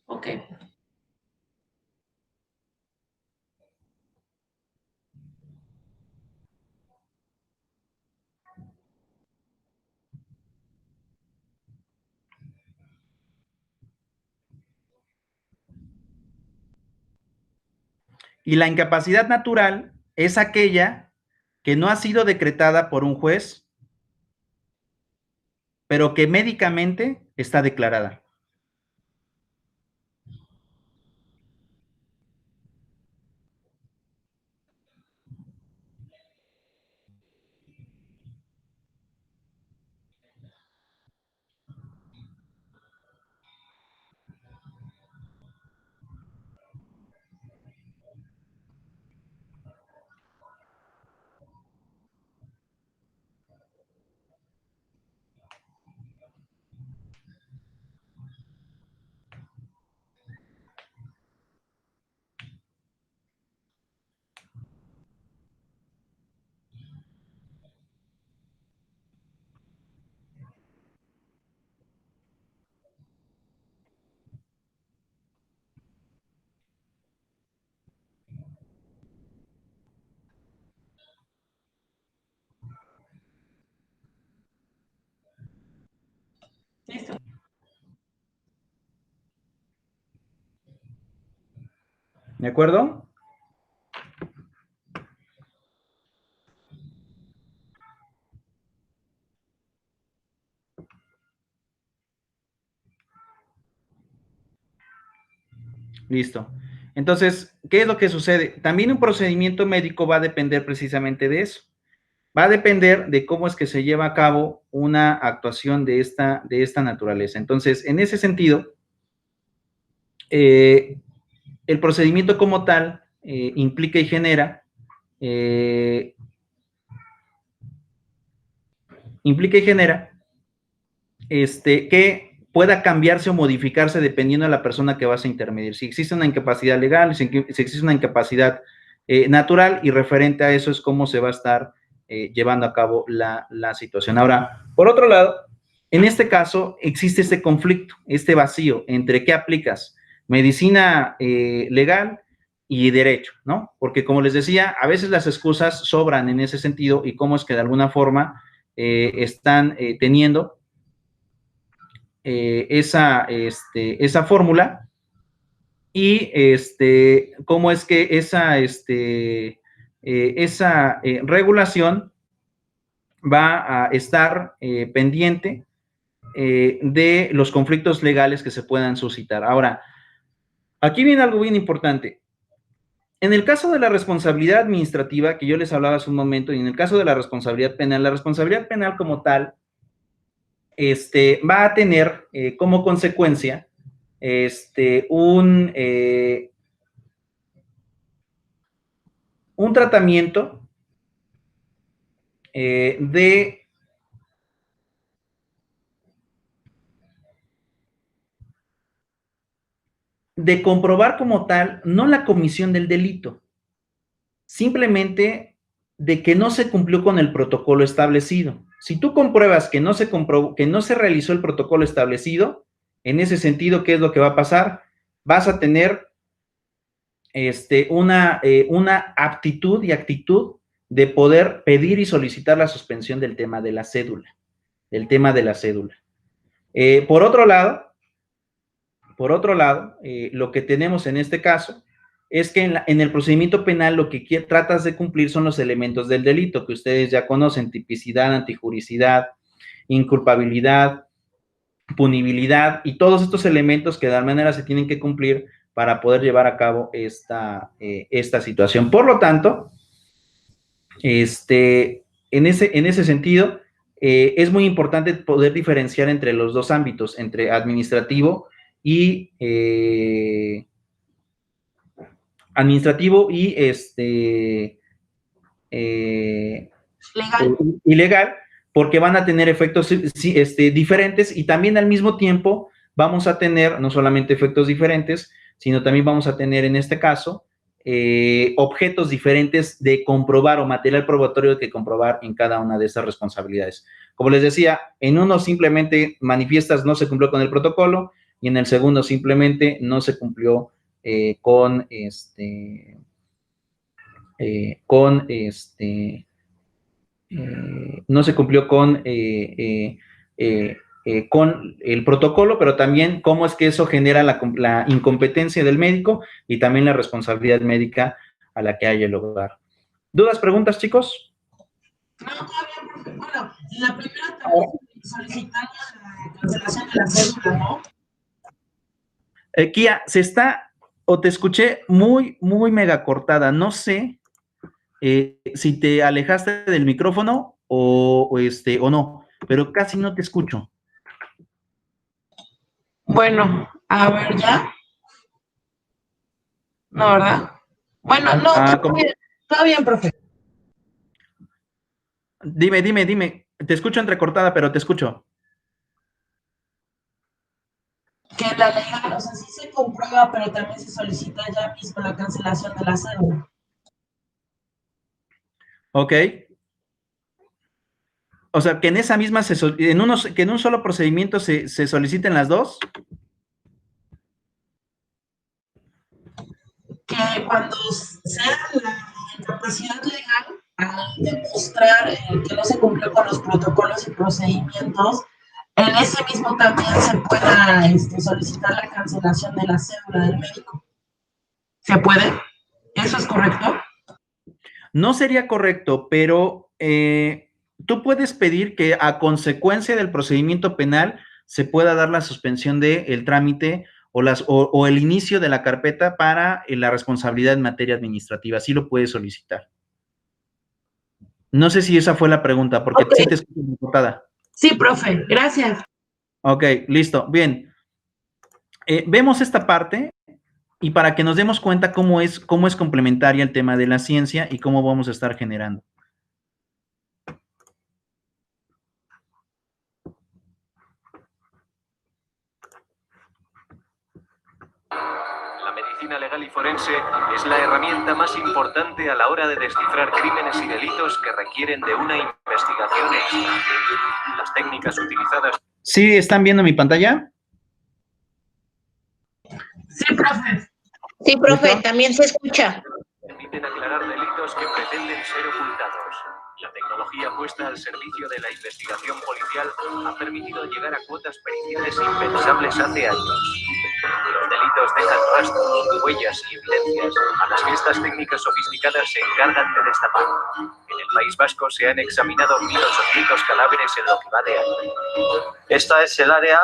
Ok. Y la incapacidad natural es aquella que no ha sido decretada por un juez, pero que médicamente está declarada. Listo. ¿De acuerdo? Listo. Entonces, ¿qué es lo que sucede? También un procedimiento médico va a depender precisamente de eso. Va a depender de cómo es que se lleva a cabo una actuación de esta naturaleza. Entonces, en ese sentido, el procedimiento como tal implica y genera eh, que pueda cambiarse o modificarse dependiendo de la persona que vas a intermedir. Si existe una incapacidad legal, si existe una incapacidad natural, y referente a eso es cómo se va a estar llevando a cabo la situación. Ahora, por otro lado, en este caso existe este conflicto, este vacío entre qué aplicas, medicina legal y derecho, ¿no? Porque como les decía, a veces las excusas sobran en ese sentido, y cómo es que de alguna forma están teniendo esa fórmula, y cómo es que esa regulación va a estar pendiente de los conflictos legales que se puedan suscitar. Ahora, aquí viene algo bien importante. En el caso de la responsabilidad administrativa, que yo les hablaba hace un momento, y en el caso de la responsabilidad penal como tal, va a tener como consecuencia un tratamiento de comprobar como tal, no la comisión del delito, simplemente de que no se cumplió con el protocolo establecido. Si tú compruebas que no se realizó el protocolo establecido, en ese sentido, ¿qué es lo que va a pasar? Vas a tener una aptitud y actitud de poder pedir y solicitar la suspensión del tema de la cédula. Por otro lado, lo que tenemos en este caso es que en el procedimiento penal lo que tratas de cumplir son los elementos del delito que ustedes ya conocen: tipicidad, antijuricidad, inculpabilidad, punibilidad, y todos estos elementos que de alguna manera se tienen que cumplir para poder llevar a cabo esta situación. Por lo tanto, en ese sentido, es muy importante poder diferenciar entre los dos ámbitos, entre administrativo y legal, porque van a tener efectos diferentes, y también al mismo tiempo vamos a tener no solamente efectos diferentes, sino también vamos a tener en este caso objetos diferentes de comprobar o material probatorio que comprobar en cada una de estas responsabilidades. Como les decía, en uno simplemente manifiestas no se cumplió con el protocolo, y en el segundo simplemente no se cumplió no se cumplió con el protocolo, pero también cómo es que eso genera la incompetencia del médico y también la responsabilidad médica a la que haya el lugar. ¿Dudas, preguntas, chicos? No, todavía, profe. Bueno, la primera también solicitamos la cancelación de la cédula, ¿no? Kia, te escuché muy, muy mega cortada. No sé si te alejaste del micrófono o no, pero casi no te escucho. Bueno, a ver, ¿ya? No, ¿verdad? Bueno, no, todo bien, profe. Dime. Te escucho entrecortada, pero te escucho. Que la legal, o sea, sí se comprueba, pero también se solicita ya mismo la cancelación de la cédula. Ok. O sea, que en esa misma, que en un solo procedimiento se soliciten las dos. Que cuando sea la incapacidad legal, al demostrar que no se cumplió con los protocolos y procedimientos, en ese mismo también se pueda solicitar la cancelación de la cédula del médico. ¿Se puede? ¿Eso es correcto? No sería correcto, pero tú puedes pedir que a consecuencia del procedimiento penal se pueda dar la suspensión del trámite o el inicio de la carpeta para la responsabilidad en materia administrativa. Sí lo puedes solicitar. No sé si esa fue la pregunta, porque sí te escucho importada. Sí, profe, gracias. Ok, listo, bien. Vemos esta parte, y para que nos demos cuenta cómo es complementaria el tema de la ciencia y cómo vamos a estar generando. La medicina legal y forense es la herramienta más importante a la hora de descifrar crímenes y delitos que requieren de una investigación extra. Las técnicas utilizadas... ¿Sí están viendo mi pantalla? Sí, profe. Sí, profe, también se escucha. Permiten aclarar delitos que pretenden ser ocultados. La tecnología puesta al servicio de la investigación policial ha permitido llegar a cuotas periciales impensables hace años. Los delitos dejan rastros, huellas y evidencias a las que estas técnicas sofisticadas se encargan de destapar. En el País Vasco se han examinado 1.800 cadáveres en lo que va de año. Esta es el área,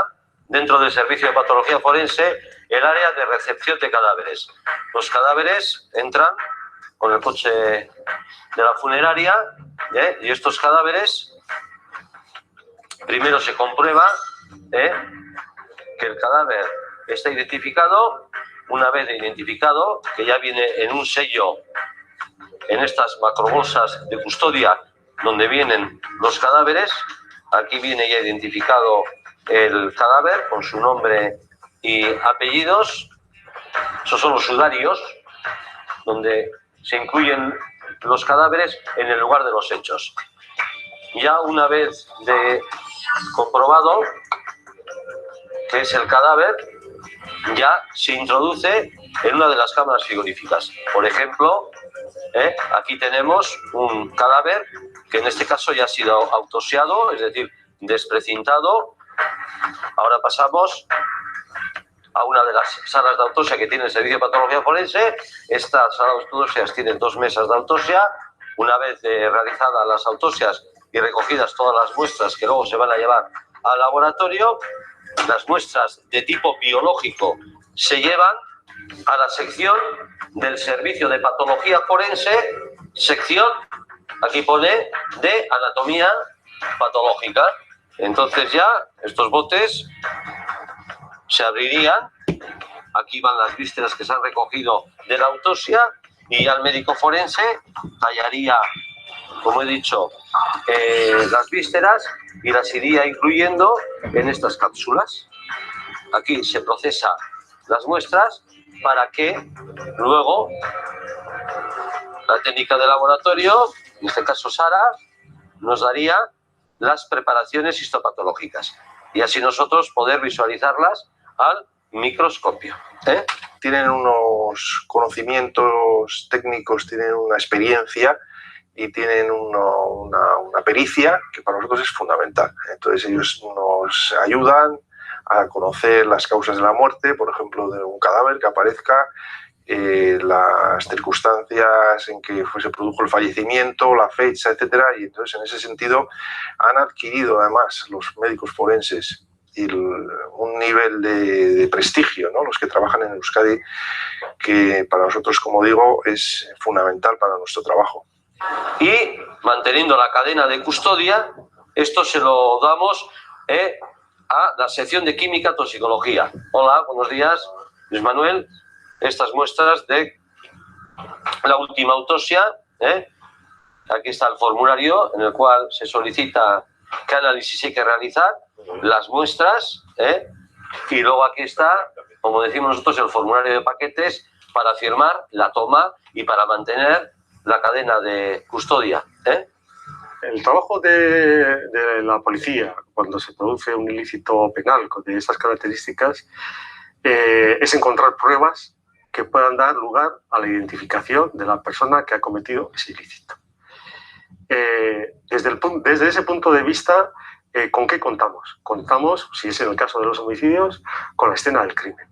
dentro del servicio de patología forense, el área de recepción de cadáveres. Los cadáveres entran con el coche de la funeraria, y estos cadáveres, primero se comprueba que el cadáver está identificado. Una vez identificado, que ya viene en un sello, en estas macrobolsas de custodia donde vienen los cadáveres, aquí viene ya identificado el cadáver con su nombre y apellidos. Esos son los sudarios, donde se incluyen los cadáveres en el lugar de los hechos. Ya una vez comprobado que es el cadáver, ya se introduce en una de las cámaras frigoríficas. Por ejemplo, aquí tenemos un cadáver que en este caso ya ha sido autopsiado, es decir, desprecintado. Ahora pasamos a una de las salas de autopsia que tiene el Servicio de Patología Forense. Estas salas de autopsias tienen 2 mesas de autopsia. Una vez realizadas las autopsias y recogidas todas las muestras que luego se van a llevar al laboratorio, las muestras de tipo biológico se llevan a la sección del Servicio de Patología Forense, sección, aquí pone, de anatomía patológica. Entonces ya estos botes se abrirían, aquí van las vísceras que se han recogido de la autopsia y ya el médico forense tallaría, como he dicho, las vísceras y las iría incluyendo en estas cápsulas. Aquí se procesa las muestras para que luego la técnica de laboratorio, en este caso Sara, nos daría las preparaciones histopatológicas y así nosotros poder visualizarlas al microscopio. Tienen unos conocimientos técnicos, tienen una experiencia y tienen una pericia que para nosotros es fundamental. Entonces ellos nos ayudan a conocer las causas de la muerte, por ejemplo, de un cadáver que aparezca, las circunstancias en que se produjo el fallecimiento, la fecha, etcétera. Y entonces en ese sentido han adquirido además los médicos forenses un nivel de prestigio, ¿no? Los que trabajan en Euskadi, que para nosotros, como digo, es fundamental para nuestro trabajo. Y manteniendo la cadena de custodia, esto se lo damos a la sección de química toxicología. Hola, buenos días, Luis Manuel. Estas muestras de la última autopsia. Aquí está el formulario en el cual se solicita qué análisis hay que realizar, las muestras, y luego aquí está, como decimos nosotros, el formulario de paquetes para firmar la toma y para mantener la cadena de custodia. El trabajo de la policía cuando se produce un ilícito penal de estas características es encontrar pruebas que puedan dar lugar a la identificación de la persona que ha cometido ese ilícito. Desde ese punto de vista, ¿con qué contamos? Contamos, si es en el caso de los homicidios, con la escena del crimen.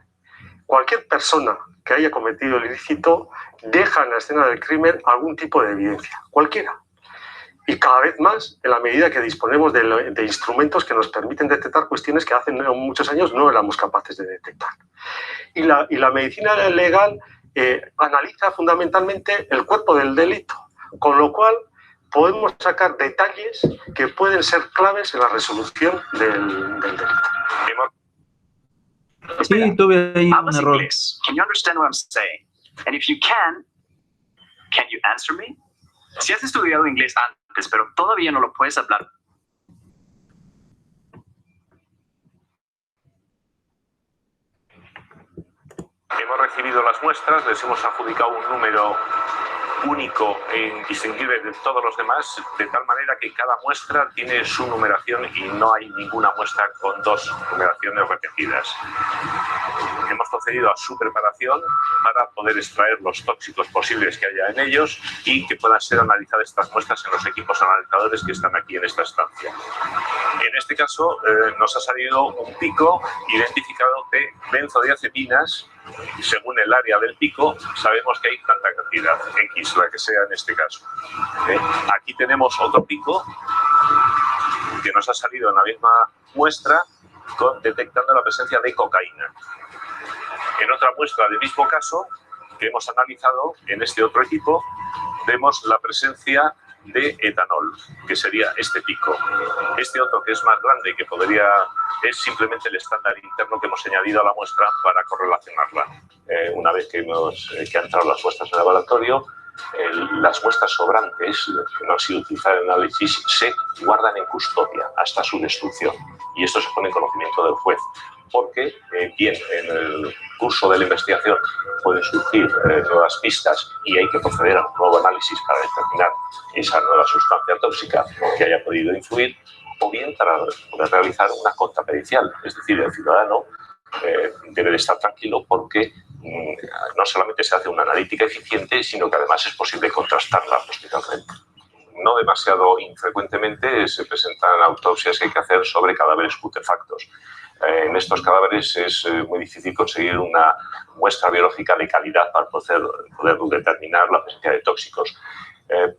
Cualquier persona que haya cometido el ilícito deja en la escena del crimen algún tipo de evidencia, cualquiera. Y cada vez más, en la medida que disponemos de instrumentos que nos permiten detectar cuestiones que hace muchos años no éramos capaces de detectar. Y la medicina legal analiza fundamentalmente el cuerpo del delito, con lo cual podemos sacar detalles que pueden ser claves en la resolución del delito. Sí, tuve ahí un error. Can you understand what I'm saying? And if you can you answer me? Si has estudiado inglés antes, pero todavía no lo puedes hablar. Hemos recibido las muestras, les hemos adjudicado un número único e indistinguible de todos los demás, de tal manera que cada muestra tiene su numeración y no hay ninguna muestra con 2 numeraciones repetidas. Hemos procedido a su preparación para poder extraer los tóxicos posibles que haya en ellos y que puedan ser analizadas estas muestras en los equipos analizadores que están aquí en esta estancia. En este caso nos ha salido un pico identificado de benzodiazepinas. Según el área del pico, sabemos que hay tanta cantidad, X la que sea en este caso. Aquí tenemos otro pico que nos ha salido en la misma muestra detectando la presencia de cocaína. En otra muestra del mismo caso, que hemos analizado en este otro equipo, vemos la presencia de etanol, que sería este pico. Este otro, que es más grande y que es simplemente el estándar interno que hemos añadido a la muestra para correlacionarla. Una vez que han entrado las muestras en el laboratorio, las muestras sobrantes que no han sido utilizadas en el análisis se guardan en custodia hasta su destrucción. y esto se pone en conocimiento del juez, porque bien, en el curso de la investigación pueden surgir nuevas pistas y hay que proceder a un nuevo análisis para determinar esa nueva sustancia tóxica que haya podido influir, o bien para poder realizar una contrapericial, es decir, el ciudadano debe de estar tranquilo porque no solamente se hace una analítica eficiente, sino que además es posible contrastarla posteriormente. No demasiado infrecuentemente se presentan autopsias que hay que hacer sobre cadáveres putrefactos. En estos cadáveres es muy difícil conseguir una muestra biológica de calidad para poder determinar la presencia de tóxicos.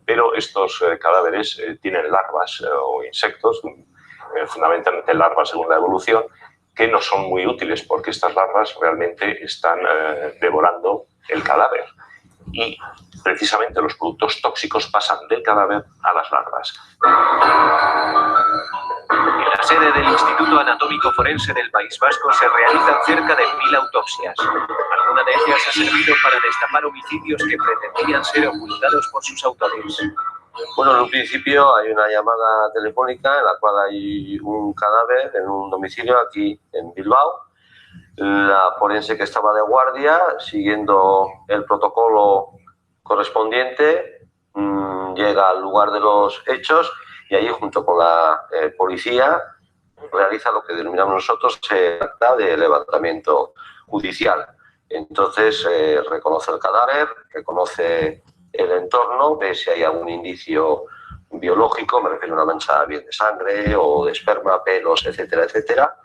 Pero estos cadáveres tienen larvas o insectos, fundamentalmente larvas según la evolución, que no son muy útiles porque estas larvas realmente están devorando el cadáver. Y precisamente los productos tóxicos pasan del cadáver a las larvas. En la sede del Instituto Anatómico Forense del País Vasco se realizan cerca de 1000 autopsias. Alguna de ellas ha servido para destapar homicidios que pretendían ser ocultados por sus autores. Bueno, en un principio hay una llamada telefónica en la cual hay un cadáver en un domicilio aquí en Bilbao. La forense que estaba de guardia, siguiendo el protocolo correspondiente, llega al lugar de los hechos y allí, junto con la policía, realiza lo que denominamos nosotros el acta de levantamiento judicial. Entonces, reconoce el cadáver, reconoce el entorno, ve si hay algún indicio biológico, me refiero a una mancha bien de sangre o de esperma, pelos, etcétera, etcétera.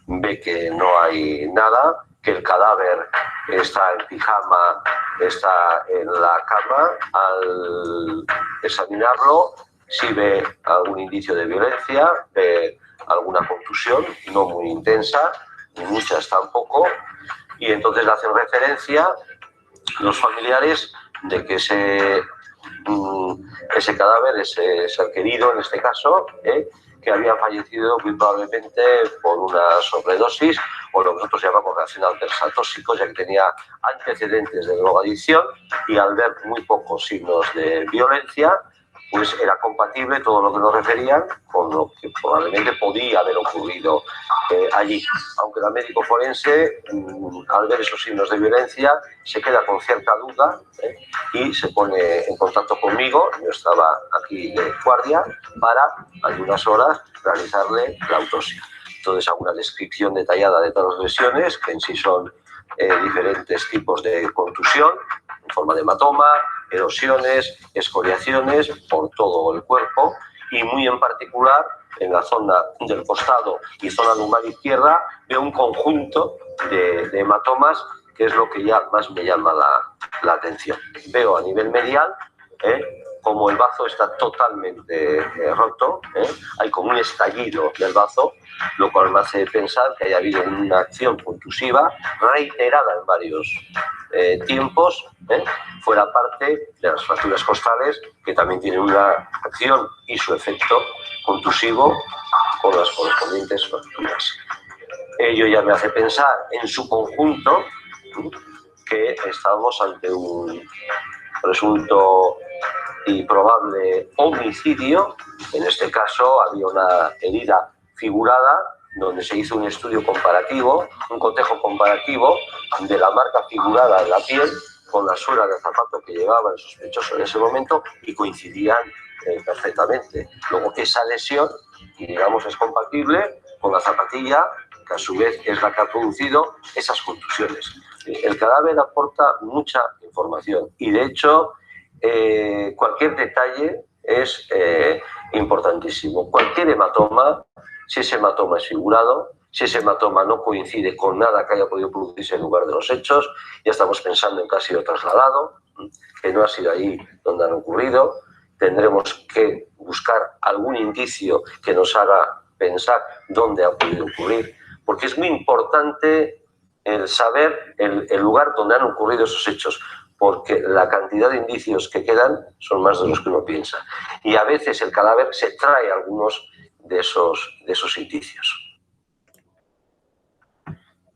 Ve que no hay nada, que el cadáver está en pijama, está en la cama. Al examinarlo, si ve algún indicio de violencia, ve alguna contusión, no muy intensa, ni muchas tampoco, y entonces le hacen referencia los familiares de que ese cadáver, ese ser querido en este caso, que había fallecido muy probablemente por una sobredosis o lo que nosotros llamamos reacción adversa tóxico, ya que tenía antecedentes de drogadicción y al ver muy pocos signos de violencia, pues era compatible todo lo que nos referían con lo que probablemente podía haber ocurrido allí. Aunque el médico forense, al ver esos signos de violencia, se queda con cierta duda y se pone en contacto conmigo, yo estaba aquí de guardia, para algunas horas realizarle la autopsia. Entonces hago una descripción detallada de todas las lesiones, que en sí son diferentes tipos de contusión, en forma de hematoma, erosiones, escoriaciones por todo el cuerpo y muy en particular en la zona del costado y zona lumbar izquierda veo un conjunto de hematomas que es lo que ya más me llama la atención. Veo a nivel medial como el bazo está totalmente roto, hay como un estallido del bazo, lo cual me hace pensar que haya habido una acción contusiva reiterada en varios tiempos, fuera parte de las fracturas costales, que también tienen una acción y su efecto contusivo con las correspondientes fracturas. Ello ya me hace pensar en su conjunto que estamos ante un presunto y probable homicidio. En este caso había una herida figurada donde se hizo un estudio comparativo, un cotejo comparativo de la marca figurada en la piel con la suela del zapato que llevaba el sospechoso en ese momento y coincidían perfectamente. Luego esa lesión, digamos, es compatible con la zapatilla, que a su vez es la que ha producido esas contusiones. El cadáver aporta mucha información y de hecho cualquier detalle es importantísimo. Cualquier hematoma, si ese hematoma es figurado, si ese hematoma no coincide con nada que haya podido producirse en lugar de los hechos, ya estamos pensando en que ha sido trasladado, que no ha sido ahí donde han ocurrido, tendremos que buscar algún indicio que nos haga pensar dónde ha podido ocurrir, porque es muy importante el saber el lugar donde han ocurrido esos hechos, porque la cantidad de indicios que quedan son más de los que uno piensa. Y a veces el cadáver se trae algunos de esos indicios.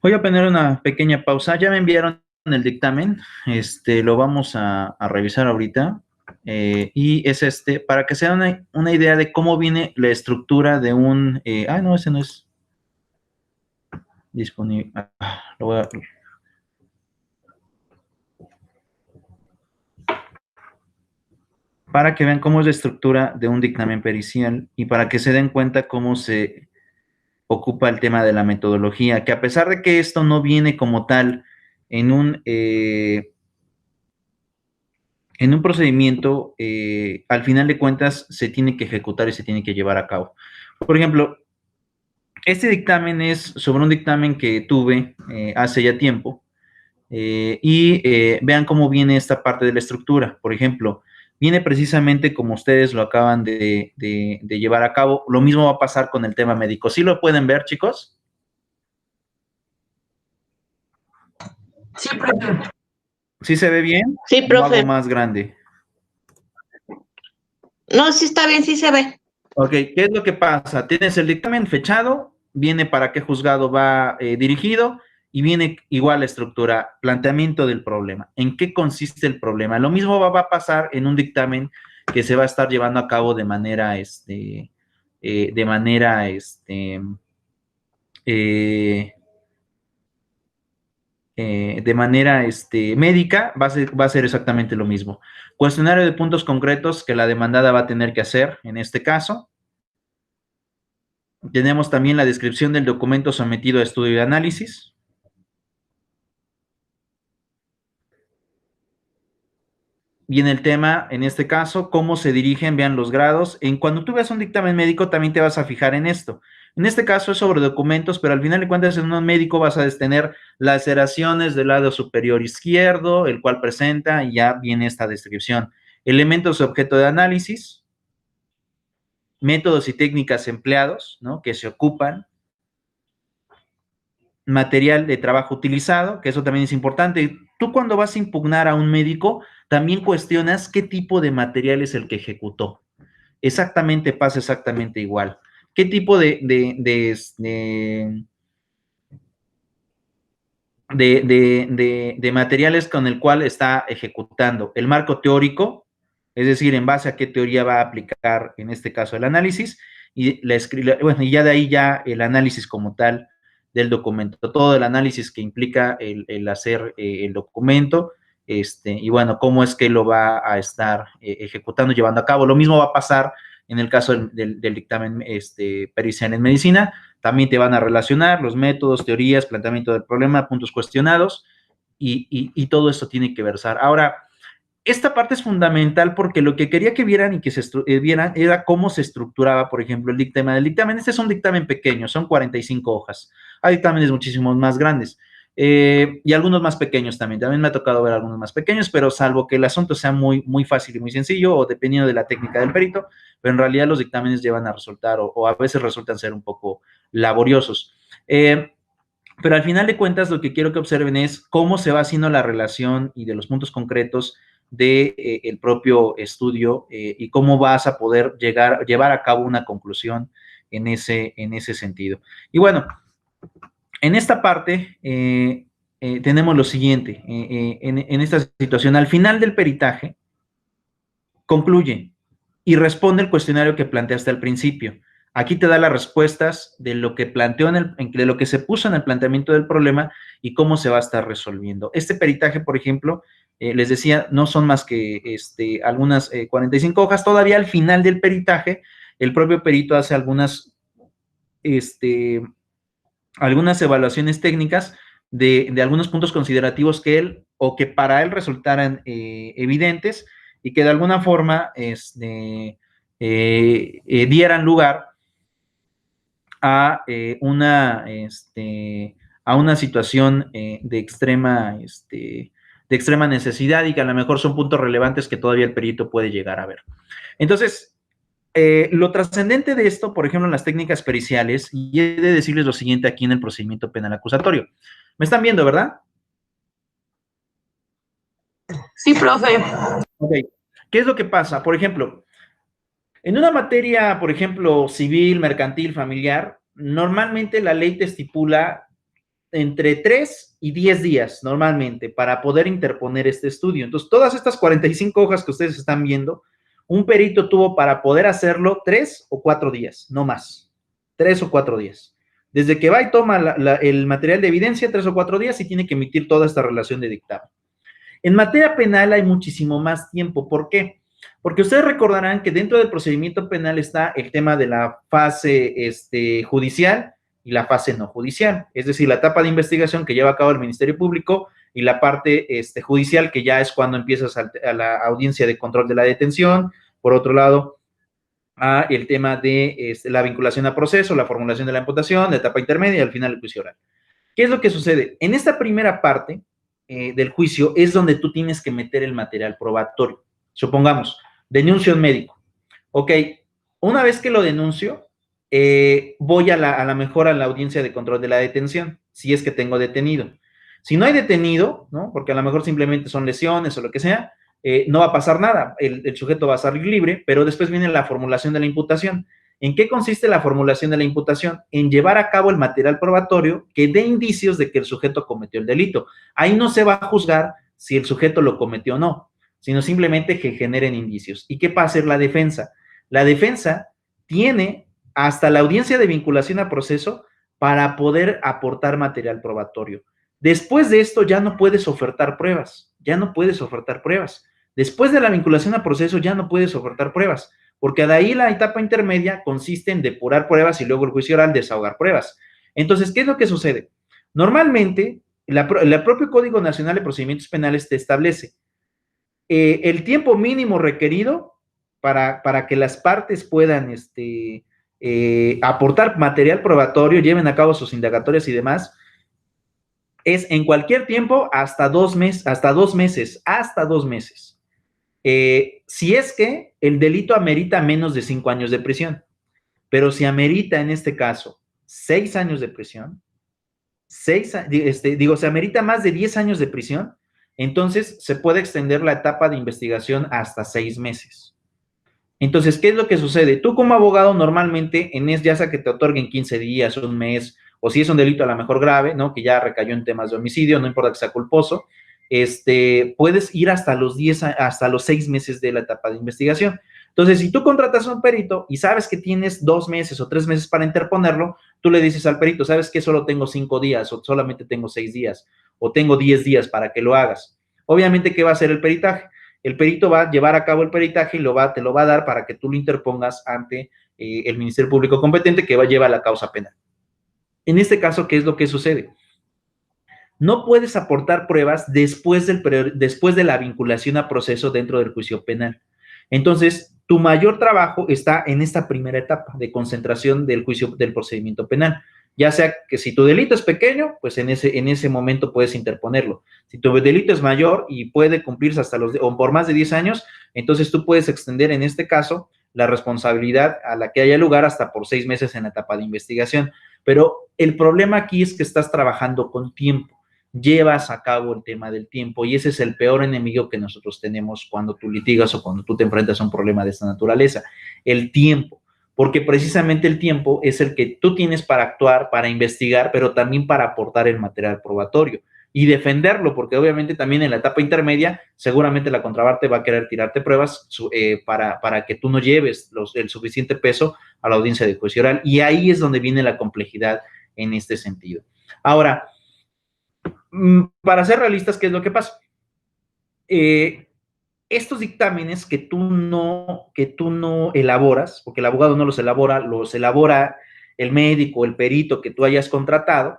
Voy a poner una pequeña pausa. Ya me enviaron el dictamen. Lo vamos a revisar ahorita. Y es para que se den una idea de cómo viene la estructura de un... no, ese no es. disponible. Lo voy a... Para que vean cómo es la estructura de un dictamen pericial y para que se den cuenta cómo se ocupa el tema de la metodología, que a pesar de que esto no viene como tal en un procedimiento, al final de cuentas se tiene que ejecutar y se tiene que llevar a cabo. Por ejemplo, este dictamen es sobre un dictamen que tuve hace ya tiempo, vean cómo viene esta parte de la estructura. Por ejemplo, viene precisamente como ustedes lo acaban de llevar a cabo. Lo mismo va a pasar con el tema médico. ¿Sí lo pueden ver, chicos? Sí, profe. ¿Sí se ve bien? Sí, ¿O profe. algo más grande? No, sí está bien, sí se ve. Ok, ¿qué es lo que pasa? Tienes el dictamen fechado, viene para qué juzgado va dirigido y viene igual la estructura, planteamiento del problema. ¿En qué consiste el problema? Lo mismo va a pasar en un dictamen que se va a estar llevando a cabo de manera, médica, va a ser exactamente lo mismo. Cuestionario de puntos concretos que la demandada va a tener que hacer en este caso. Tenemos también la descripción del documento sometido a estudio y análisis. Viene el tema, en este caso, cómo se dirigen, vean los grados. Cuando tú ves un dictamen médico, también te vas a fijar en esto. En este caso es sobre documentos, pero al final de cuentas en un médico vas a tener laceraciones del lado superior izquierdo, el cual presenta, y ya viene esta descripción. Elementos objeto de análisis, métodos y técnicas empleados, ¿no?, que se ocupan, material de trabajo utilizado, que eso también es importante. Tú cuando vas a impugnar a un médico, también cuestionas qué tipo de material es el que ejecutó. Pasa exactamente igual. ¿Qué tipo de materiales con el cual está ejecutando? El marco teórico, es decir, en base a qué teoría va a aplicar, en este caso, el análisis, y ya de ahí ya el análisis como tal del documento, todo el análisis que implica el hacer el documento, y bueno, cómo es que lo va a estar ejecutando, llevando a cabo. Lo mismo va a pasar en el caso del dictamen pericial en medicina. También te van a relacionar los métodos, teorías, planteamiento del problema, puntos cuestionados, y todo esto tiene que versar. Ahora, esta parte es fundamental porque lo que quería que vieran y que vieran era cómo se estructuraba, por ejemplo, el dictamen. El dictamen, este es un dictamen pequeño, son 45 hojas. Hay dictámenes muchísimos más grandes y algunos más pequeños también. También me ha tocado ver algunos más pequeños, pero salvo que el asunto sea muy, muy fácil y muy sencillo o dependiendo de la técnica del perito, pero en realidad los dictámenes llevan a resultar o a veces resultan ser un poco laboriosos. Pero al final de cuentas, lo que quiero que observen es cómo se va haciendo la relación y de los puntos concretos de el propio estudio y cómo vas a poder llevar a cabo una conclusión en ese sentido. Y bueno, en esta parte tenemos lo siguiente, en esta situación, al final del peritaje, concluye y responde el cuestionario que planteaste al principio. Aquí te da las respuestas de lo que planteó de lo que se puso en el planteamiento del problema y cómo se va a estar resolviendo. Este peritaje, por ejemplo, les decía, no son más que algunas 45 hojas. Todavía al final del peritaje, el propio perito hace algunas evaluaciones técnicas de algunos puntos considerativos que para él resultaran evidentes y que de alguna forma dieran lugar a una situación de extrema necesidad y que a lo mejor son puntos relevantes que todavía el perito puede llegar a ver. Entonces, lo trascendente de esto, por ejemplo, en las técnicas periciales, y he de decirles lo siguiente aquí en el procedimiento penal acusatorio. ¿Me están viendo, verdad? Sí, profe. Ok. ¿Qué es lo que pasa? Por ejemplo, en una materia, por ejemplo, civil, mercantil, familiar, normalmente la ley te estipula entre 3 y 10 días, normalmente, para poder interponer este estudio. Entonces, todas estas 45 hojas que ustedes están viendo, un perito tuvo para poder hacerlo 3 o 4 días, no más. 3 o 4 días. Desde que va y toma el material de evidencia, 3 o 4 días, y tiene que emitir toda esta relación de dictamen. En materia penal hay muchísimo más tiempo. ¿Por qué? Porque ustedes recordarán que dentro del procedimiento penal está el tema de la fase judicial y la fase no judicial, es decir, la etapa de investigación que lleva a cabo el Ministerio Público y la parte judicial, que ya es cuando empiezas a la audiencia de control de la detención. Por otro lado, el tema de la vinculación a proceso, la formulación de la imputación, la etapa intermedia y al final el juicio oral. ¿Qué es lo que sucede? En esta primera parte del juicio es donde tú tienes que meter el material probatorio. Supongamos, denuncio a un médico. Ok, una vez que lo denuncio, voy a la mejor a la audiencia de control de la detención, si es que tengo detenido. Si no hay detenido, ¿no? Porque a lo mejor simplemente son lesiones o lo que sea, no va a pasar nada, el sujeto va a salir libre, pero después viene la formulación de la imputación. ¿En qué consiste la formulación de la imputación? En llevar a cabo el material probatorio que dé indicios de que el sujeto cometió el delito. Ahí no se va a juzgar si el sujeto lo cometió o no, sino simplemente que generen indicios. ¿Y qué va a hacer la defensa? La defensa tiene hasta la audiencia de vinculación a proceso para poder aportar material probatorio. Después de esto ya no puedes ofertar pruebas, Después de la vinculación a proceso ya no puedes ofertar pruebas, porque de ahí la etapa intermedia consiste en depurar pruebas y luego el juicio oral desahogar pruebas. Entonces, ¿qué es lo que sucede? Normalmente, el propio Código Nacional de Procedimientos Penales te establece el tiempo mínimo requerido para que las partes puedan aportar material probatorio, lleven a cabo sus indagatorias y demás, es en cualquier tiempo hasta 2 meses. Si es que el delito amerita menos de 5 años de prisión, pero si amerita en este caso 6 años de prisión, si amerita más de 10 años de prisión, entonces se puede extender la etapa de investigación hasta 6 meses. Entonces, ¿qué es lo que sucede? Tú como abogado normalmente, ya sea que te otorguen 15 días, un mes, o si es un delito a lo mejor grave, ¿no? Que ya recayó en temas de homicidio, no importa que sea culposo, puedes ir hasta los 6 meses de la etapa de investigación. Entonces, si tú contratas a un perito y sabes que tienes 2 meses o 3 meses para interponerlo, tú le dices al perito, ¿sabes qué? Solo tengo 5 días o solamente tengo 6 días o tengo 10 días para que lo hagas. Obviamente, ¿qué va a hacer el peritaje? El perito va a llevar a cabo el peritaje y te lo va a dar para que tú lo interpongas ante el Ministerio Público competente que lleva la causa penal. En este caso, ¿qué es lo que sucede? No puedes aportar pruebas después de la vinculación a proceso dentro del juicio penal. Entonces, tu mayor trabajo está en esta primera etapa de concentración del procedimiento penal. Ya sea que si tu delito es pequeño, pues en ese momento puedes interponerlo. Si tu delito es mayor y puede cumplirse o por más de 10 años, entonces tú puedes extender en este caso la responsabilidad a la que haya lugar hasta por 6 meses en la etapa de investigación. Pero el problema aquí es que estás trabajando con tiempo, llevas a cabo el tema del tiempo y ese es el peor enemigo que nosotros tenemos cuando tú litigas o cuando tú te enfrentas a un problema de esta naturaleza, el tiempo. Porque precisamente el tiempo es el que tú tienes para actuar, para investigar, pero también para aportar el material probatorio y defenderlo, porque obviamente también en la etapa intermedia seguramente la contraparte va a querer tirarte pruebas para que tú no lleves el suficiente peso a la audiencia de juicio oral, y ahí es donde viene la complejidad en este sentido. Ahora, para ser realistas, ¿qué es lo que pasa? Estos dictámenes que tú no elaboras, porque el abogado no los elabora el médico, el perito que tú hayas contratado,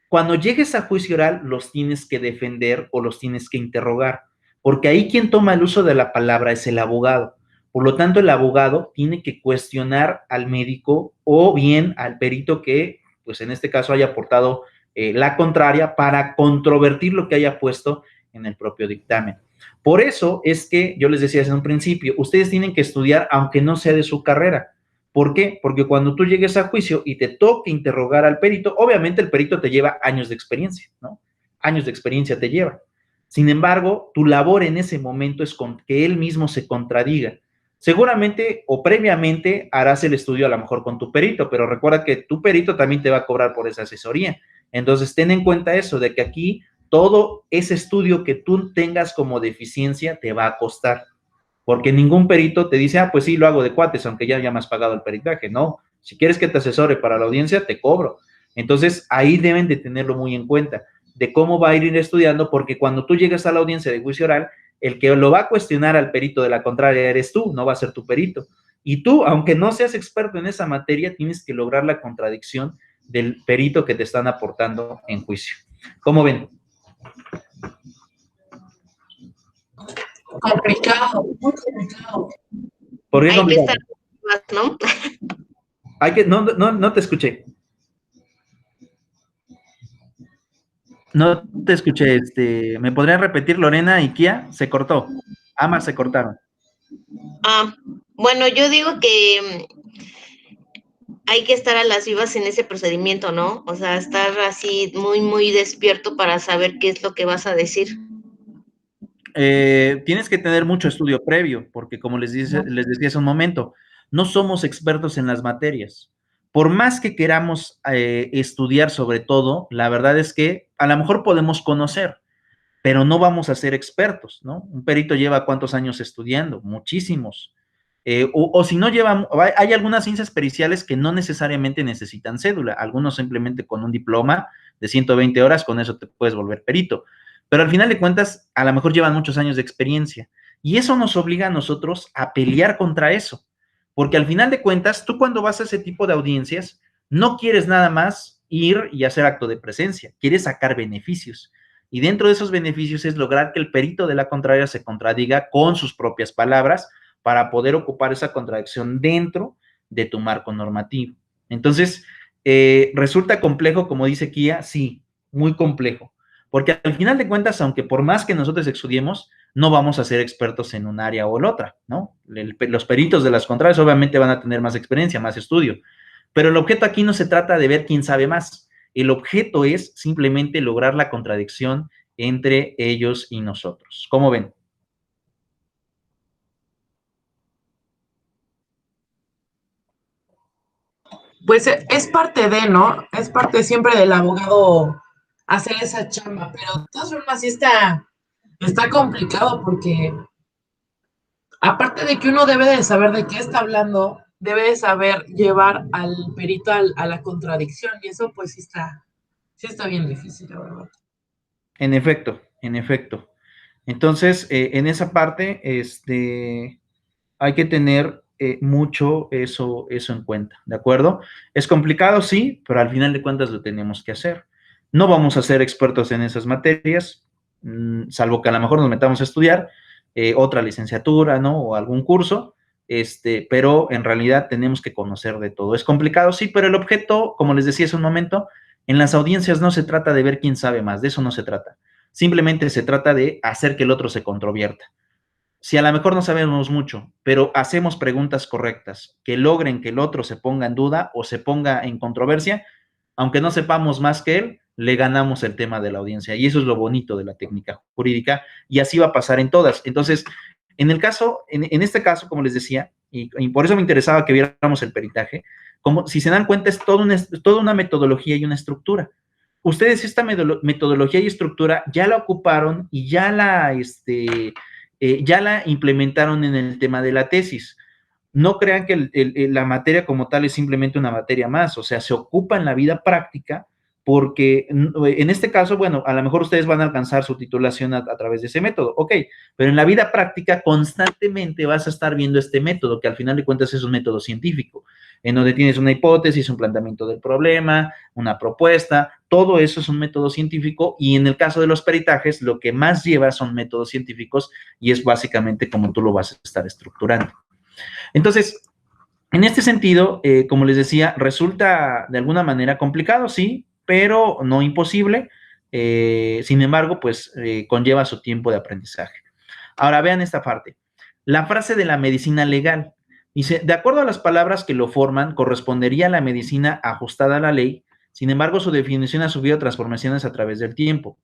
cuando llegues a juicio oral los tienes que defender o los tienes que interrogar, porque ahí quien toma el uso de la palabra es el abogado. Por lo tanto, el abogado tiene que cuestionar al médico o bien al perito que, pues en este caso, haya aportado la contraria para controvertir lo que haya puesto en el propio dictamen. Por eso es que yo les decía desde un principio, ustedes tienen que estudiar aunque no sea de su carrera. ¿Por qué? Porque cuando tú llegues a juicio y te toque interrogar al perito, obviamente el perito te lleva años de experiencia, ¿no? Años de experiencia te lleva. Sin embargo, tu labor en ese momento es que él mismo se contradiga. Seguramente o previamente harás el estudio a lo mejor con tu perito, pero recuerda que tu perito también te va a cobrar por esa asesoría. Entonces, ten en cuenta eso, de que aquí todo ese estudio que tú tengas como deficiencia te va a costar, porque ningún perito te dice, pues sí, lo hago de cuates, aunque ya me has pagado el peritaje. No, si quieres que te asesore para la audiencia, te cobro. Entonces, ahí deben de tenerlo muy en cuenta, de cómo va a ir estudiando, porque cuando tú llegas a la audiencia de juicio oral, el que lo va a cuestionar al perito de la contraria eres tú, no va a ser tu perito. Y tú, aunque no seas experto en esa materia, tienes que lograr la contradicción del perito que te están aportando en juicio. ¿Cómo ven? Complicado, muy complicado. ¿Por qué Hay que complicado? estar más, ¿no? No te escuché. No te escuché, ¿me podrían repetir, Lorena y Kia? Se cortó. Ambas se cortaron. Bueno, yo digo que hay que estar a las vivas en ese procedimiento, ¿no? O sea, estar así muy, muy despierto para saber qué es lo que vas a decir. Tienes que tener mucho estudio previo, porque como les decía hace un momento, no somos expertos en las materias. Por más que queramos estudiar sobre todo, la verdad es que a lo mejor podemos conocer, pero no vamos a ser expertos, ¿no? Un perito lleva ¿cuántos años estudiando? Muchísimos. O si no llevan, hay algunas ciencias periciales que no necesariamente necesitan cédula, algunos simplemente con un diploma de 120 horas, con eso te puedes volver perito. Pero al final de cuentas, a lo mejor llevan muchos años de experiencia. Y eso nos obliga a nosotros a pelear contra eso. Porque al final de cuentas, tú cuando vas a ese tipo de audiencias, no quieres nada más ir y hacer acto de presencia, quieres sacar beneficios. Y dentro de esos beneficios es lograr que el perito de la contraria se contradiga con sus propias palabras para poder ocupar esa contradicción dentro de tu marco normativo. Entonces, resulta complejo, como dice Kia, sí, muy complejo. Porque al final de cuentas, aunque por más que nosotros estudiemos, no vamos a ser expertos en un área o en otra, ¿no? Los peritos de las contrarias obviamente van a tener más experiencia, más estudio. Pero el objeto aquí no se trata de ver quién sabe más. El objeto es simplemente lograr la contradicción entre ellos y nosotros. ¿Cómo ven? Pues es parte de, ¿no? Es parte siempre del abogado hacer esa chamba, pero de todas formas sí está complicado porque aparte de que uno debe de saber de qué está hablando, debe de saber llevar al perito a la contradicción y eso pues sí está bien difícil, la verdad. En efecto, en efecto. Entonces, en esa parte, hay que tener mucho eso en cuenta, ¿de acuerdo? Es complicado, sí, pero al final de cuentas lo tenemos que hacer. No vamos a ser expertos en esas materias, salvo que a lo mejor nos metamos a estudiar otra licenciatura, ¿no? O algún curso, pero en realidad tenemos que conocer de todo. Es complicado, sí, pero el objeto, como les decía hace un momento, en las audiencias no se trata de ver quién sabe más, de eso no se trata. Simplemente se trata de hacer que el otro se controvierta. Si a lo mejor no sabemos mucho, pero hacemos preguntas correctas que logren que el otro se ponga en duda o se ponga en controversia, aunque no sepamos más que él, le ganamos el tema de la audiencia. Y eso es lo bonito de la técnica jurídica, y así va a pasar en todas. Entonces, en este caso, como les decía, y por eso me interesaba que viéramos el peritaje, como si se dan cuenta, es toda una metodología y una estructura. Ustedes esta metodología y estructura ya la ocuparon y ya la implementaron en el tema de la tesis. No crean que la materia como tal es simplemente una materia más, o sea, se ocupa en la vida práctica porque en este caso, bueno, a lo mejor ustedes van a alcanzar su titulación a través de ese método, ok, pero en la vida práctica constantemente vas a estar viendo este método, que al final de cuentas es un método científico, en donde tienes una hipótesis, un planteamiento del problema, una propuesta, todo eso es un método científico, y en el caso de los peritajes, lo que más lleva son métodos científicos, y es básicamente como tú lo vas a estar estructurando. Entonces, en este sentido, como les decía, resulta de alguna manera complicado, sí, pero no imposible. Sin embargo, pues conlleva su tiempo de aprendizaje. Ahora vean esta parte. La frase de la medicina legal. Dice, de acuerdo a las palabras que lo forman, correspondería a la medicina ajustada a la ley. Sin embargo, su definición ha sufrido transformaciones a través del tiempo.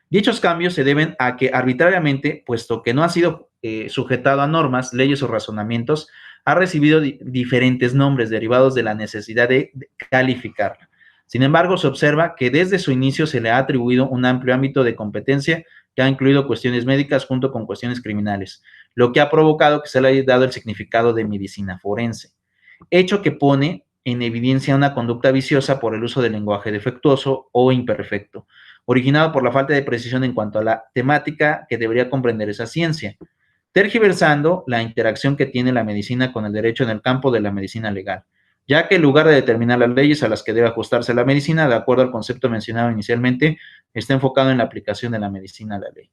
Dichos cambios se deben a que arbitrariamente, puesto que no ha sido sujetado a normas, leyes o razonamientos, ha recibido diferentes nombres derivados de la necesidad de calificarla. Sin embargo, se observa que desde su inicio se le ha atribuido un amplio ámbito de competencia que ha incluido cuestiones médicas junto con cuestiones criminales, lo que ha provocado que se le haya dado el significado de medicina forense, hecho que pone en evidencia una conducta viciosa por el uso del lenguaje defectuoso o imperfecto, originado por la falta de precisión en cuanto a la temática que debería comprender esa ciencia, tergiversando la interacción que tiene la medicina con el derecho en el campo de la medicina legal, ya que en lugar de determinar las leyes a las que debe ajustarse la medicina, de acuerdo al concepto mencionado inicialmente, está enfocado en la aplicación de la medicina a la ley.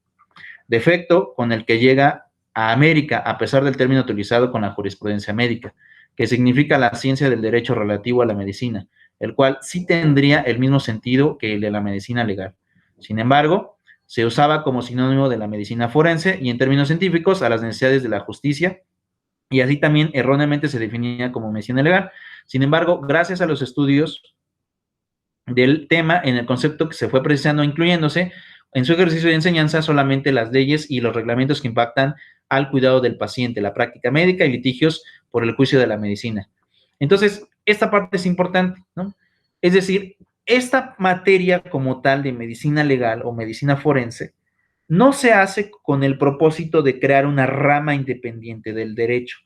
Defecto con el que llega a América, a pesar del término utilizado con la jurisprudencia médica, que significa la ciencia del derecho relativo a la medicina, el cual sí tendría el mismo sentido que el de la medicina legal. Sin embargo, se usaba como sinónimo de la medicina forense y en términos científicos a las necesidades de la justicia, y así también erróneamente se definía como medicina legal. Sin embargo, gracias a los estudios del tema, en el concepto que se fue precisando incluyéndose en su ejercicio de enseñanza solamente las leyes y los reglamentos que impactan al cuidado del paciente, la práctica médica y litigios por el juicio de la medicina. Entonces, esta parte es importante, ¿no? Es decir, esta materia como tal de medicina legal o medicina forense no se hace con el propósito de crear una rama independiente del derecho,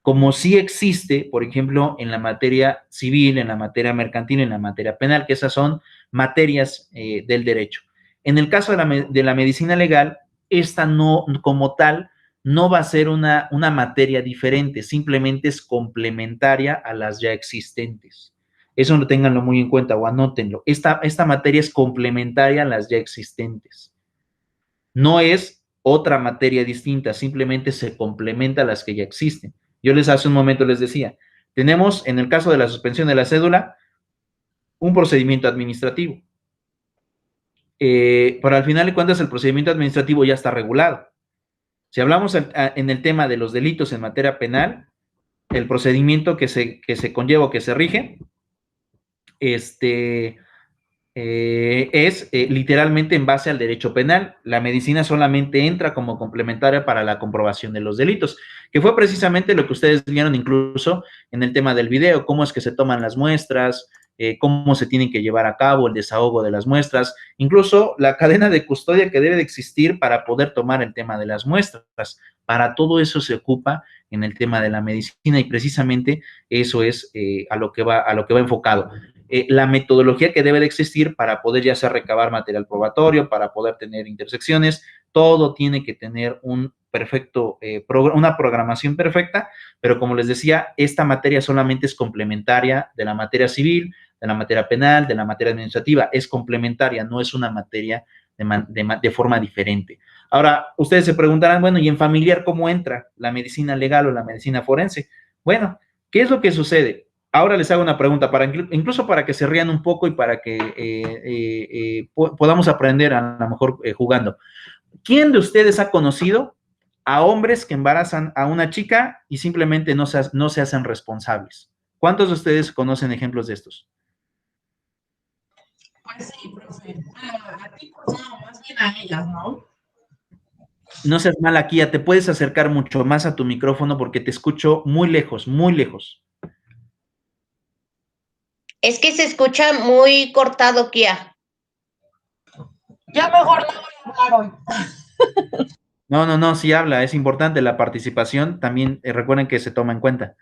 como sí existe, por ejemplo, en la materia civil, en la materia mercantil, en la materia penal, que esas son materias del derecho. En el caso de la medicina legal, esta no, como tal, no va a ser una materia diferente, simplemente es complementaria a las ya existentes. Eso lo ténganlo muy en cuenta o anótenlo. Esta materia es complementaria a las ya existentes. No es otra materia distinta, simplemente se complementa a las que ya existen. Yo hace un momento les decía, tenemos en el caso de la suspensión de la cédula un procedimiento administrativo. Pero al final de cuentas el procedimiento administrativo ya está regulado. Si hablamos en el tema de los delitos en materia penal, el procedimiento que se conlleva o que se rige, es literalmente en base al derecho penal. La medicina solamente entra como complementaria para la comprobación de los delitos, que fue precisamente lo que ustedes vieron incluso en el tema del video, cómo es que se toman las muestras, cómo se tienen que llevar a cabo el desahogo de las muestras, incluso la cadena de custodia que debe de existir para poder tomar el tema de las muestras. Para todo eso se ocupa en el tema de la medicina y precisamente eso es a lo que va enfocado. La metodología que debe de existir para poder ya sea recabar material probatorio, para poder tener intersecciones, todo tiene que tener un perfecto, una programación perfecta, pero como les decía, esta materia solamente es complementaria de la materia civil, de la materia penal, de la materia administrativa, es complementaria, no es una materia de forma diferente. Ahora, ustedes se preguntarán, bueno, ¿y en familiar cómo entra la medicina legal o la medicina forense? Bueno, ¿qué es lo que sucede? Ahora les hago una pregunta, incluso para que se rían un poco y para que podamos aprender a lo mejor jugando. ¿Quién de ustedes ha conocido a hombres que embarazan a una chica y simplemente no se hacen responsables? ¿Cuántos de ustedes conocen ejemplos de estos? Pues sí, profe. A ti, pues no, más bien a ellas, ¿no? No seas mala, Kia, te puedes acercar mucho más a tu micrófono porque te escucho muy lejos, muy lejos. Es que se escucha muy cortado, Kia. Ya mejor no voy a hablar hoy. No, sí habla, es importante la participación, también recuerden que se toma en cuenta.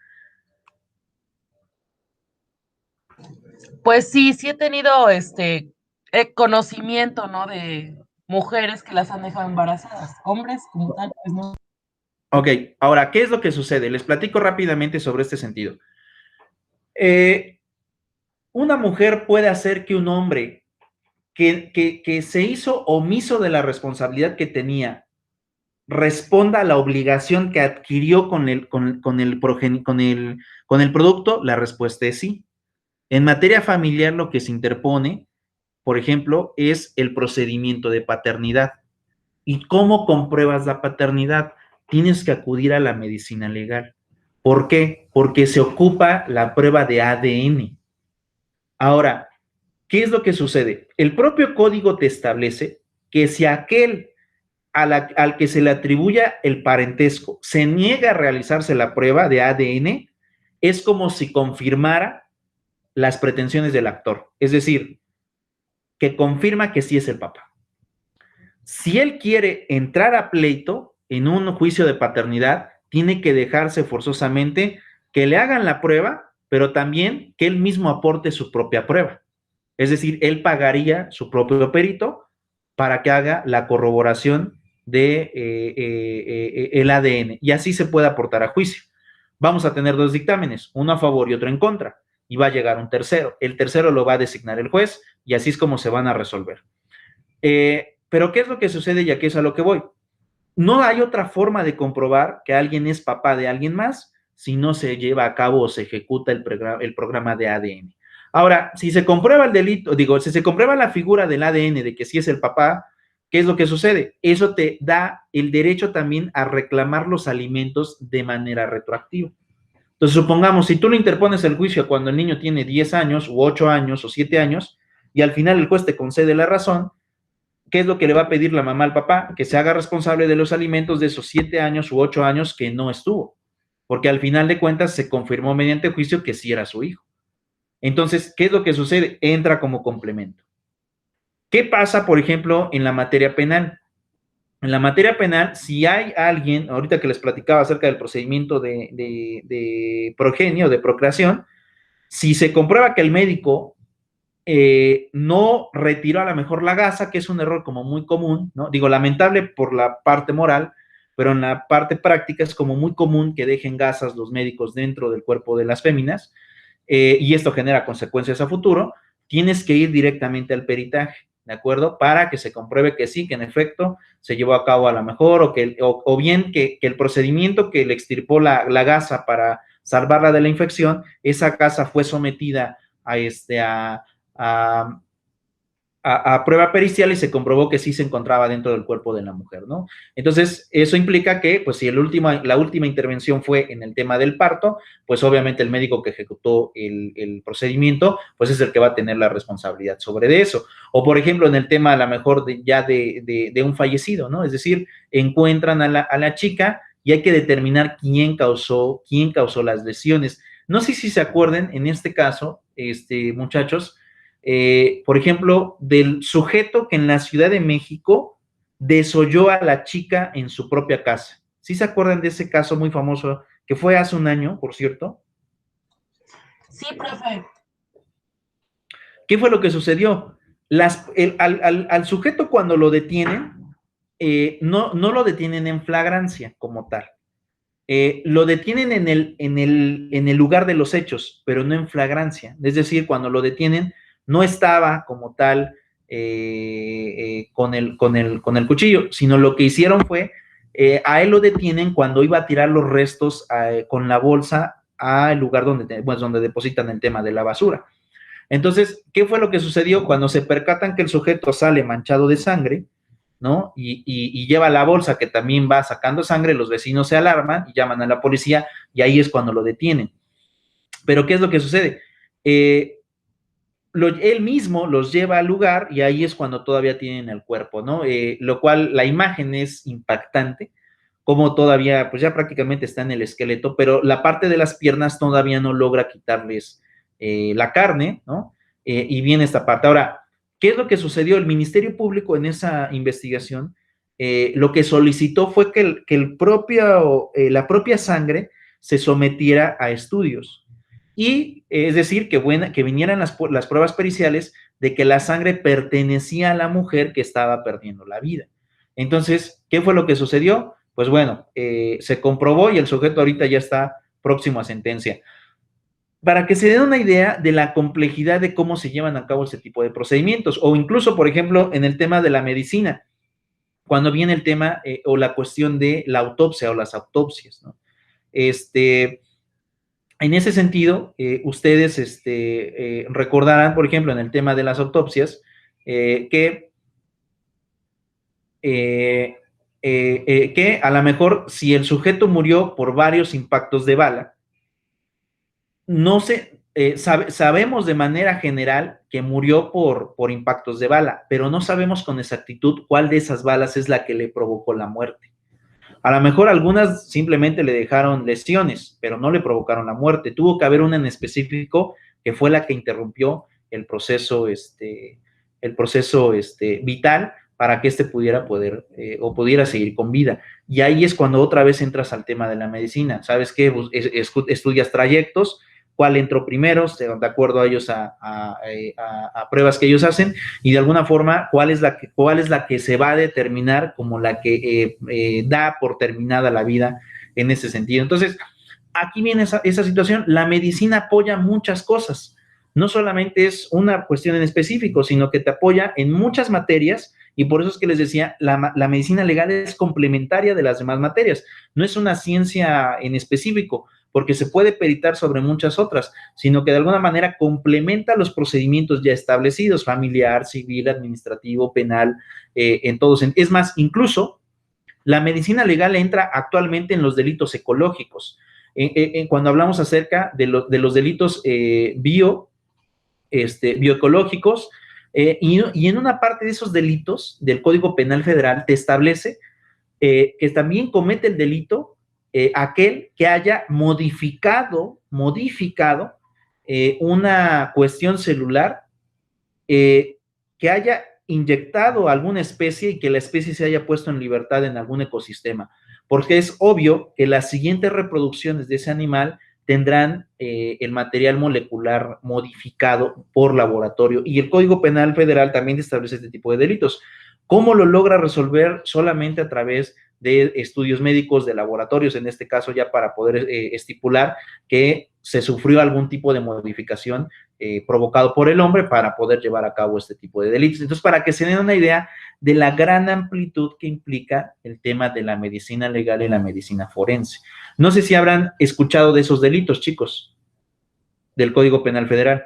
Pues sí he tenido conocimiento, ¿no? De mujeres que las han dejado embarazadas. Hombres, como tal, pues no. Ok, ahora, ¿qué es lo que sucede? Les platico rápidamente sobre este sentido. Una mujer puede hacer que un hombre que se hizo omiso de la responsabilidad que tenía responda a la obligación que adquirió con el producto. La respuesta es sí. En materia familiar, lo que se interpone, por ejemplo, es el procedimiento de paternidad. ¿Y cómo compruebas la paternidad? Tienes que acudir a la medicina legal. ¿Por qué? Porque se ocupa la prueba de ADN. Ahora, ¿qué es lo que sucede? El propio código te establece que si aquel al que se le atribuya el parentesco se niega a realizarse la prueba de ADN, es como si confirmara las pretensiones del actor. Es decir, que confirma que sí es el papá. Si él quiere entrar a pleito en un juicio de paternidad, tiene que dejarse forzosamente que le hagan la prueba pero también que él mismo aporte su propia prueba. Es decir, él pagaría su propio perito para que haga la corroboración de el ADN, y así se puede aportar a juicio. Vamos a tener 2 dictámenes, uno a favor y otro en contra, y va a llegar un tercero. El tercero lo va a designar el juez, y así es como se van a resolver. Pero ¿qué es lo que sucede? Y aquí es a lo que voy. No hay otra forma de comprobar que alguien es papá de alguien más si no se lleva a cabo o se ejecuta el programa de ADN. Ahora, si se comprueba el delito, si se comprueba la figura del ADN de que sí es el papá, ¿qué es lo que sucede? Eso te da el derecho también a reclamar los alimentos de manera retroactiva. Entonces, supongamos, si tú le interpones el juicio cuando el niño tiene 10 años, u 8 años, o 7 años, y al final el juez te concede la razón, ¿qué es lo que le va a pedir la mamá al papá? Que se haga responsable de los alimentos de esos 7 años u 8 años que no estuvo, porque al final de cuentas se confirmó mediante juicio que sí era su hijo. Entonces, ¿qué es lo que sucede? Entra como complemento. ¿Qué pasa, por ejemplo, en la materia penal? En la materia penal, si hay alguien, ahorita que les platicaba acerca del procedimiento de progenio, de procreación, si se comprueba que el médico no retiró a lo mejor la gasa, que es un error como muy común, ¿no? Digo, lamentable por la parte moral, pero en la parte práctica es como muy común que dejen gasas los médicos dentro del cuerpo de las féminas, y esto genera consecuencias a futuro. Tienes que ir directamente al peritaje, ¿de acuerdo? Para que se compruebe que sí, que en efecto se llevó a cabo a lo mejor, o bien que el procedimiento que le extirpó la gasa para salvarla de la infección, esa gasa fue sometida a prueba pericial y se comprobó que sí se encontraba dentro del cuerpo de la mujer, ¿no? Entonces, eso implica que, pues, si la última intervención fue en el tema del parto, pues, obviamente, el médico que ejecutó el procedimiento, pues, es el que va a tener la responsabilidad sobre eso. O, por ejemplo, en el tema, a lo mejor, de un fallecido, ¿no? Es decir, encuentran a la chica y hay que determinar quién causó las lesiones. No sé si se acuerden, en este caso, muchachos, por ejemplo, del sujeto que en la Ciudad de México desolló a la chica en su propia casa. ¿Sí se acuerdan de ese caso muy famoso que fue hace un año, por cierto? Sí, profe. ¿Qué fue lo que sucedió? Al sujeto cuando lo detienen, no lo detienen en flagrancia como tal. Lo detienen en el lugar de los hechos, pero no en flagrancia. Es decir, cuando lo detienen, no estaba como tal con el cuchillo, sino lo que hicieron fue, a él lo detienen cuando iba a tirar los restos con la bolsa al lugar donde depositan el tema de la basura. Entonces, ¿qué fue lo que sucedió? Cuando se percatan que el sujeto sale manchado de sangre, ¿no? Y lleva la bolsa que también va sacando sangre, los vecinos se alarman y llaman a la policía, y ahí es cuando lo detienen. Pero ¿qué es lo que sucede? Él mismo los lleva al lugar y ahí es cuando todavía tienen el cuerpo, ¿no? Lo cual, la imagen es impactante, como todavía, pues ya prácticamente está en el esqueleto, pero la parte de las piernas todavía no logra quitarles la carne, ¿no? Y viene esta parte. Ahora, ¿qué es lo que sucedió? El Ministerio Público en esa investigación lo que solicitó fue que la propia sangre se sometiera a estudios. Y es decir, que vinieran las pruebas periciales de que la sangre pertenecía a la mujer que estaba perdiendo la vida. Entonces, ¿qué fue lo que sucedió? Pues bueno, se comprobó y el sujeto ahorita ya está próximo a sentencia. Para que se den una idea de la complejidad de cómo se llevan a cabo ese tipo de procedimientos, o incluso, por ejemplo, en el tema de la medicina, cuando viene el tema o la cuestión de la autopsia o las autopsias, ¿no? En ese sentido, ustedes recordarán, por ejemplo, en el tema de las autopsias, que a lo mejor si el sujeto murió por varios impactos de bala, sabemos de manera general que murió por impactos de bala, pero no sabemos con exactitud cuál de esas balas es la que le provocó la muerte. A lo mejor algunas simplemente le dejaron lesiones, pero no le provocaron la muerte. Tuvo que haber una en específico que fue la que interrumpió el proceso vital para que pudiera seguir con vida. Y ahí es cuando otra vez entras al tema de la medicina. ¿Sabes qué? Estudias trayectos, cuál entró primero, de acuerdo a ellos a pruebas que ellos hacen, y de alguna forma cuál es la que se va a determinar como la que da por terminada la vida en ese sentido. Entonces, aquí viene esa situación. La medicina apoya muchas cosas, no solamente es una cuestión en específico, sino que te apoya en muchas materias, y por eso es que les decía, la medicina legal es complementaria de las demás materias, no es una ciencia en específico, porque se puede peritar sobre muchas otras, sino que de alguna manera complementa los procedimientos ya establecidos, familiar, civil, administrativo, penal, en todos. Es más, incluso la medicina legal entra actualmente en los delitos ecológicos. Cuando hablamos acerca de los delitos bioecológicos, y en una parte de esos delitos del Código Penal Federal te establece que también comete el delito aquel que haya modificado una cuestión celular, que haya inyectado alguna especie y que la especie se haya puesto en libertad en algún ecosistema, porque es obvio que las siguientes reproducciones de ese animal tendrán el material molecular modificado por laboratorio, y el Código Penal Federal también establece este tipo de delitos. ¿Cómo lo logra resolver? Solamente a través de estudios médicos, de laboratorios, en este caso ya para poder estipular que se sufrió algún tipo de modificación provocado por el hombre para poder llevar a cabo este tipo de delitos. Entonces, para que se den una idea de la gran amplitud que implica el tema de la medicina legal y la medicina forense. No sé si habrán escuchado de esos delitos, chicos, del Código Penal Federal.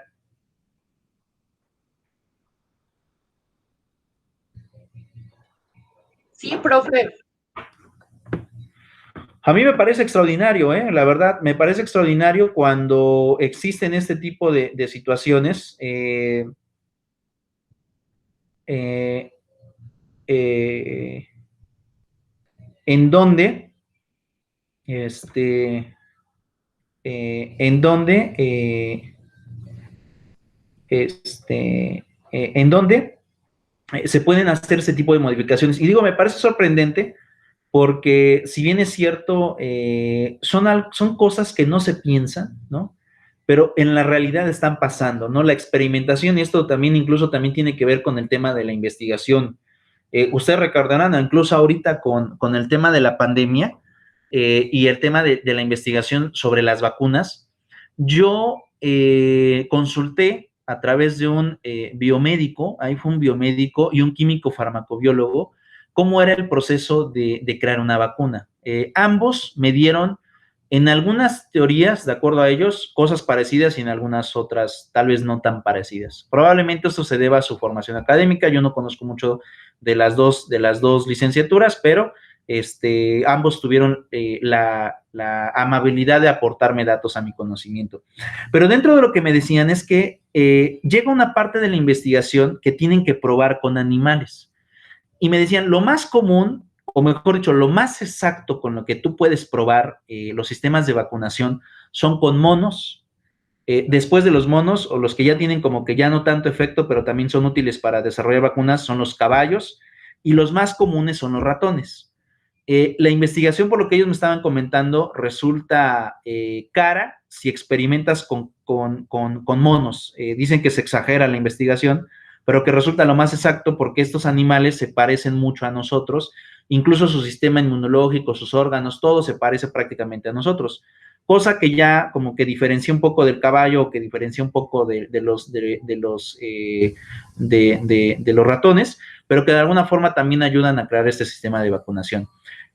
Sí, profe. A mí me parece extraordinario, la verdad, me parece extraordinario cuando existen este tipo de situaciones en donde se pueden hacer ese tipo de modificaciones. Y digo, me parece sorprendente porque si bien es cierto, son cosas que no se piensan, ¿no? Pero en la realidad están pasando, ¿no? La experimentación, y esto también incluso también tiene que ver con el tema de la investigación. Ustedes recordarán, incluso ahorita con el tema de la pandemia y el tema de la investigación sobre las vacunas, yo consulté a través de un biomédico, ahí fue un biomédico y un químico farmacobiólogo, cómo era el proceso de crear una vacuna. Ambos me dieron, en algunas teorías, de acuerdo a ellos, cosas parecidas y en algunas otras tal vez no tan parecidas. Probablemente esto se deba a su formación académica. Yo no conozco mucho de las dos licenciaturas, pero ambos tuvieron la amabilidad de aportarme datos a mi conocimiento. Pero dentro de lo que me decían es que llega una parte de la investigación que tienen que probar con animales. Y me decían, lo más común, o mejor dicho, lo más exacto con lo que tú puedes probar los sistemas de vacunación son con monos. Después de los monos, o los que ya tienen como que ya no tanto efecto, pero también son útiles para desarrollar vacunas, son los caballos, y los más comunes son los ratones. La investigación, por lo que ellos me estaban comentando, resulta cara si experimentas con monos. Dicen que se exagera la investigación, pero que resulta lo más exacto porque estos animales se parecen mucho a nosotros, incluso su sistema inmunológico, sus órganos, todo se parece prácticamente a nosotros, cosa que ya como que diferencia un poco del caballo, que diferencia un poco de los ratones, pero que de alguna forma también ayudan a crear este sistema de vacunación.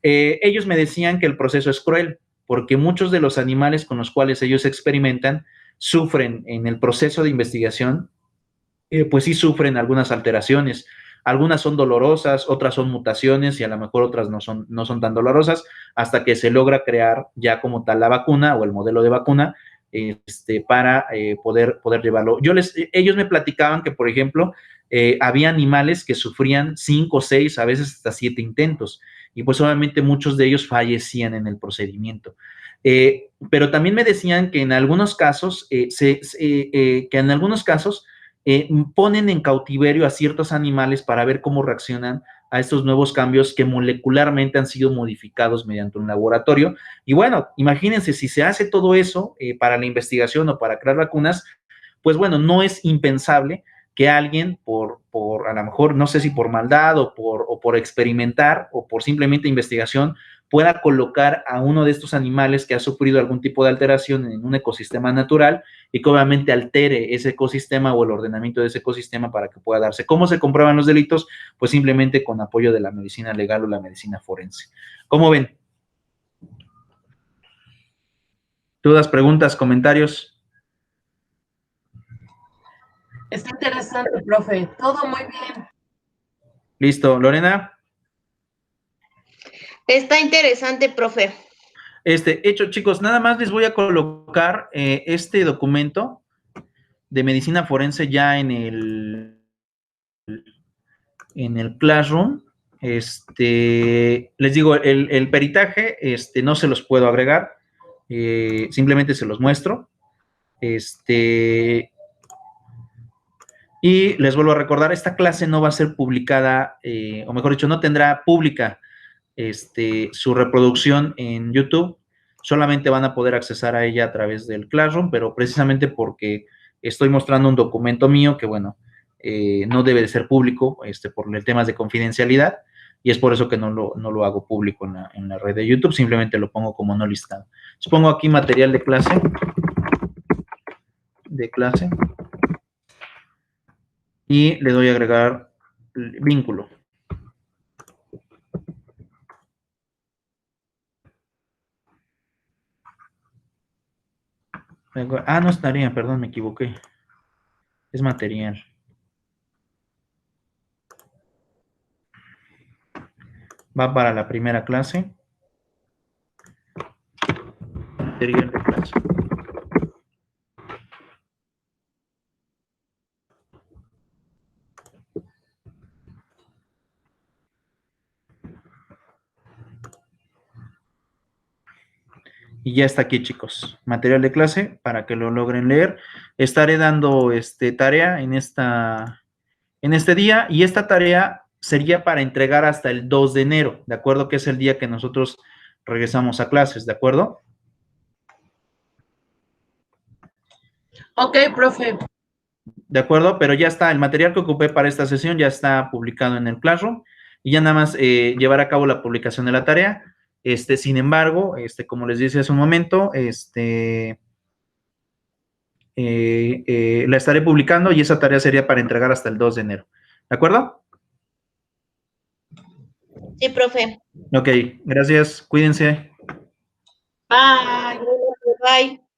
Ellos me decían que el proceso es cruel, porque muchos de los animales con los cuales ellos experimentan sufren en el proceso de investigación, pues sí sufren algunas alteraciones. Algunas son dolorosas, otras son mutaciones y a lo mejor otras no son tan dolorosas hasta que se logra crear ya como tal la vacuna o el modelo de vacuna para poder llevarlo. Ellos me platicaban que, por ejemplo, había animales que sufrían 5, 6, a veces hasta 7 intentos y pues obviamente muchos de ellos fallecían en el procedimiento. Pero también me decían que en algunos casos, ponen en cautiverio a ciertos animales para ver cómo reaccionan a estos nuevos cambios que molecularmente han sido modificados mediante un laboratorio. Y bueno, imagínense, si se hace todo eso para la investigación o para crear vacunas, pues bueno, no es impensable que alguien por a lo mejor, no sé si por maldad o por experimentar o por simplemente investigación, pueda colocar a uno de estos animales que ha sufrido algún tipo de alteración en un ecosistema natural y que obviamente altere ese ecosistema o el ordenamiento de ese ecosistema para que pueda darse. ¿Cómo se comprueban los delitos? Pues simplemente con apoyo de la medicina legal o la medicina forense. ¿Cómo ven? ¿Dudas, preguntas, comentarios? Está interesante, profe. Todo muy bien. Listo. Lorena. Está interesante, profe. Hecho, chicos, nada más les voy a colocar este documento de medicina forense ya en el Classroom. Les digo, el peritaje, no se los puedo agregar, simplemente se los muestro. Y les vuelvo a recordar, esta clase no va a ser publicada, o mejor dicho, no tendrá pública su reproducción en YouTube, solamente van a poder accesar a ella a través del Classroom, pero precisamente porque estoy mostrando un documento mío que, bueno, no debe de ser público por temas de confidencialidad, y es por eso que no lo hago público en la red de YouTube, simplemente lo pongo como no listado. Les pongo aquí material de clase, y le doy a agregar vínculo. Ah, no es tarea, perdón, me equivoqué. Es material. Va para la primera clase. Material de clase. Y ya está aquí, chicos. Material de clase para que lo logren leer. Estaré dando tarea en este día, y esta tarea sería para entregar hasta el 2 de enero, ¿de acuerdo? Que es el día que nosotros regresamos a clases, ¿de acuerdo? Ok, profe. De acuerdo, pero ya está, el material que ocupé para esta sesión ya está publicado en el Classroom, y ya nada más llevar a cabo la publicación de la tarea. Sin embargo, como les dije hace un momento, la estaré publicando, y esa tarea sería para entregar hasta el 2 de enero. ¿De acuerdo? Sí, profe. Ok, gracias, cuídense. Bye. Bye.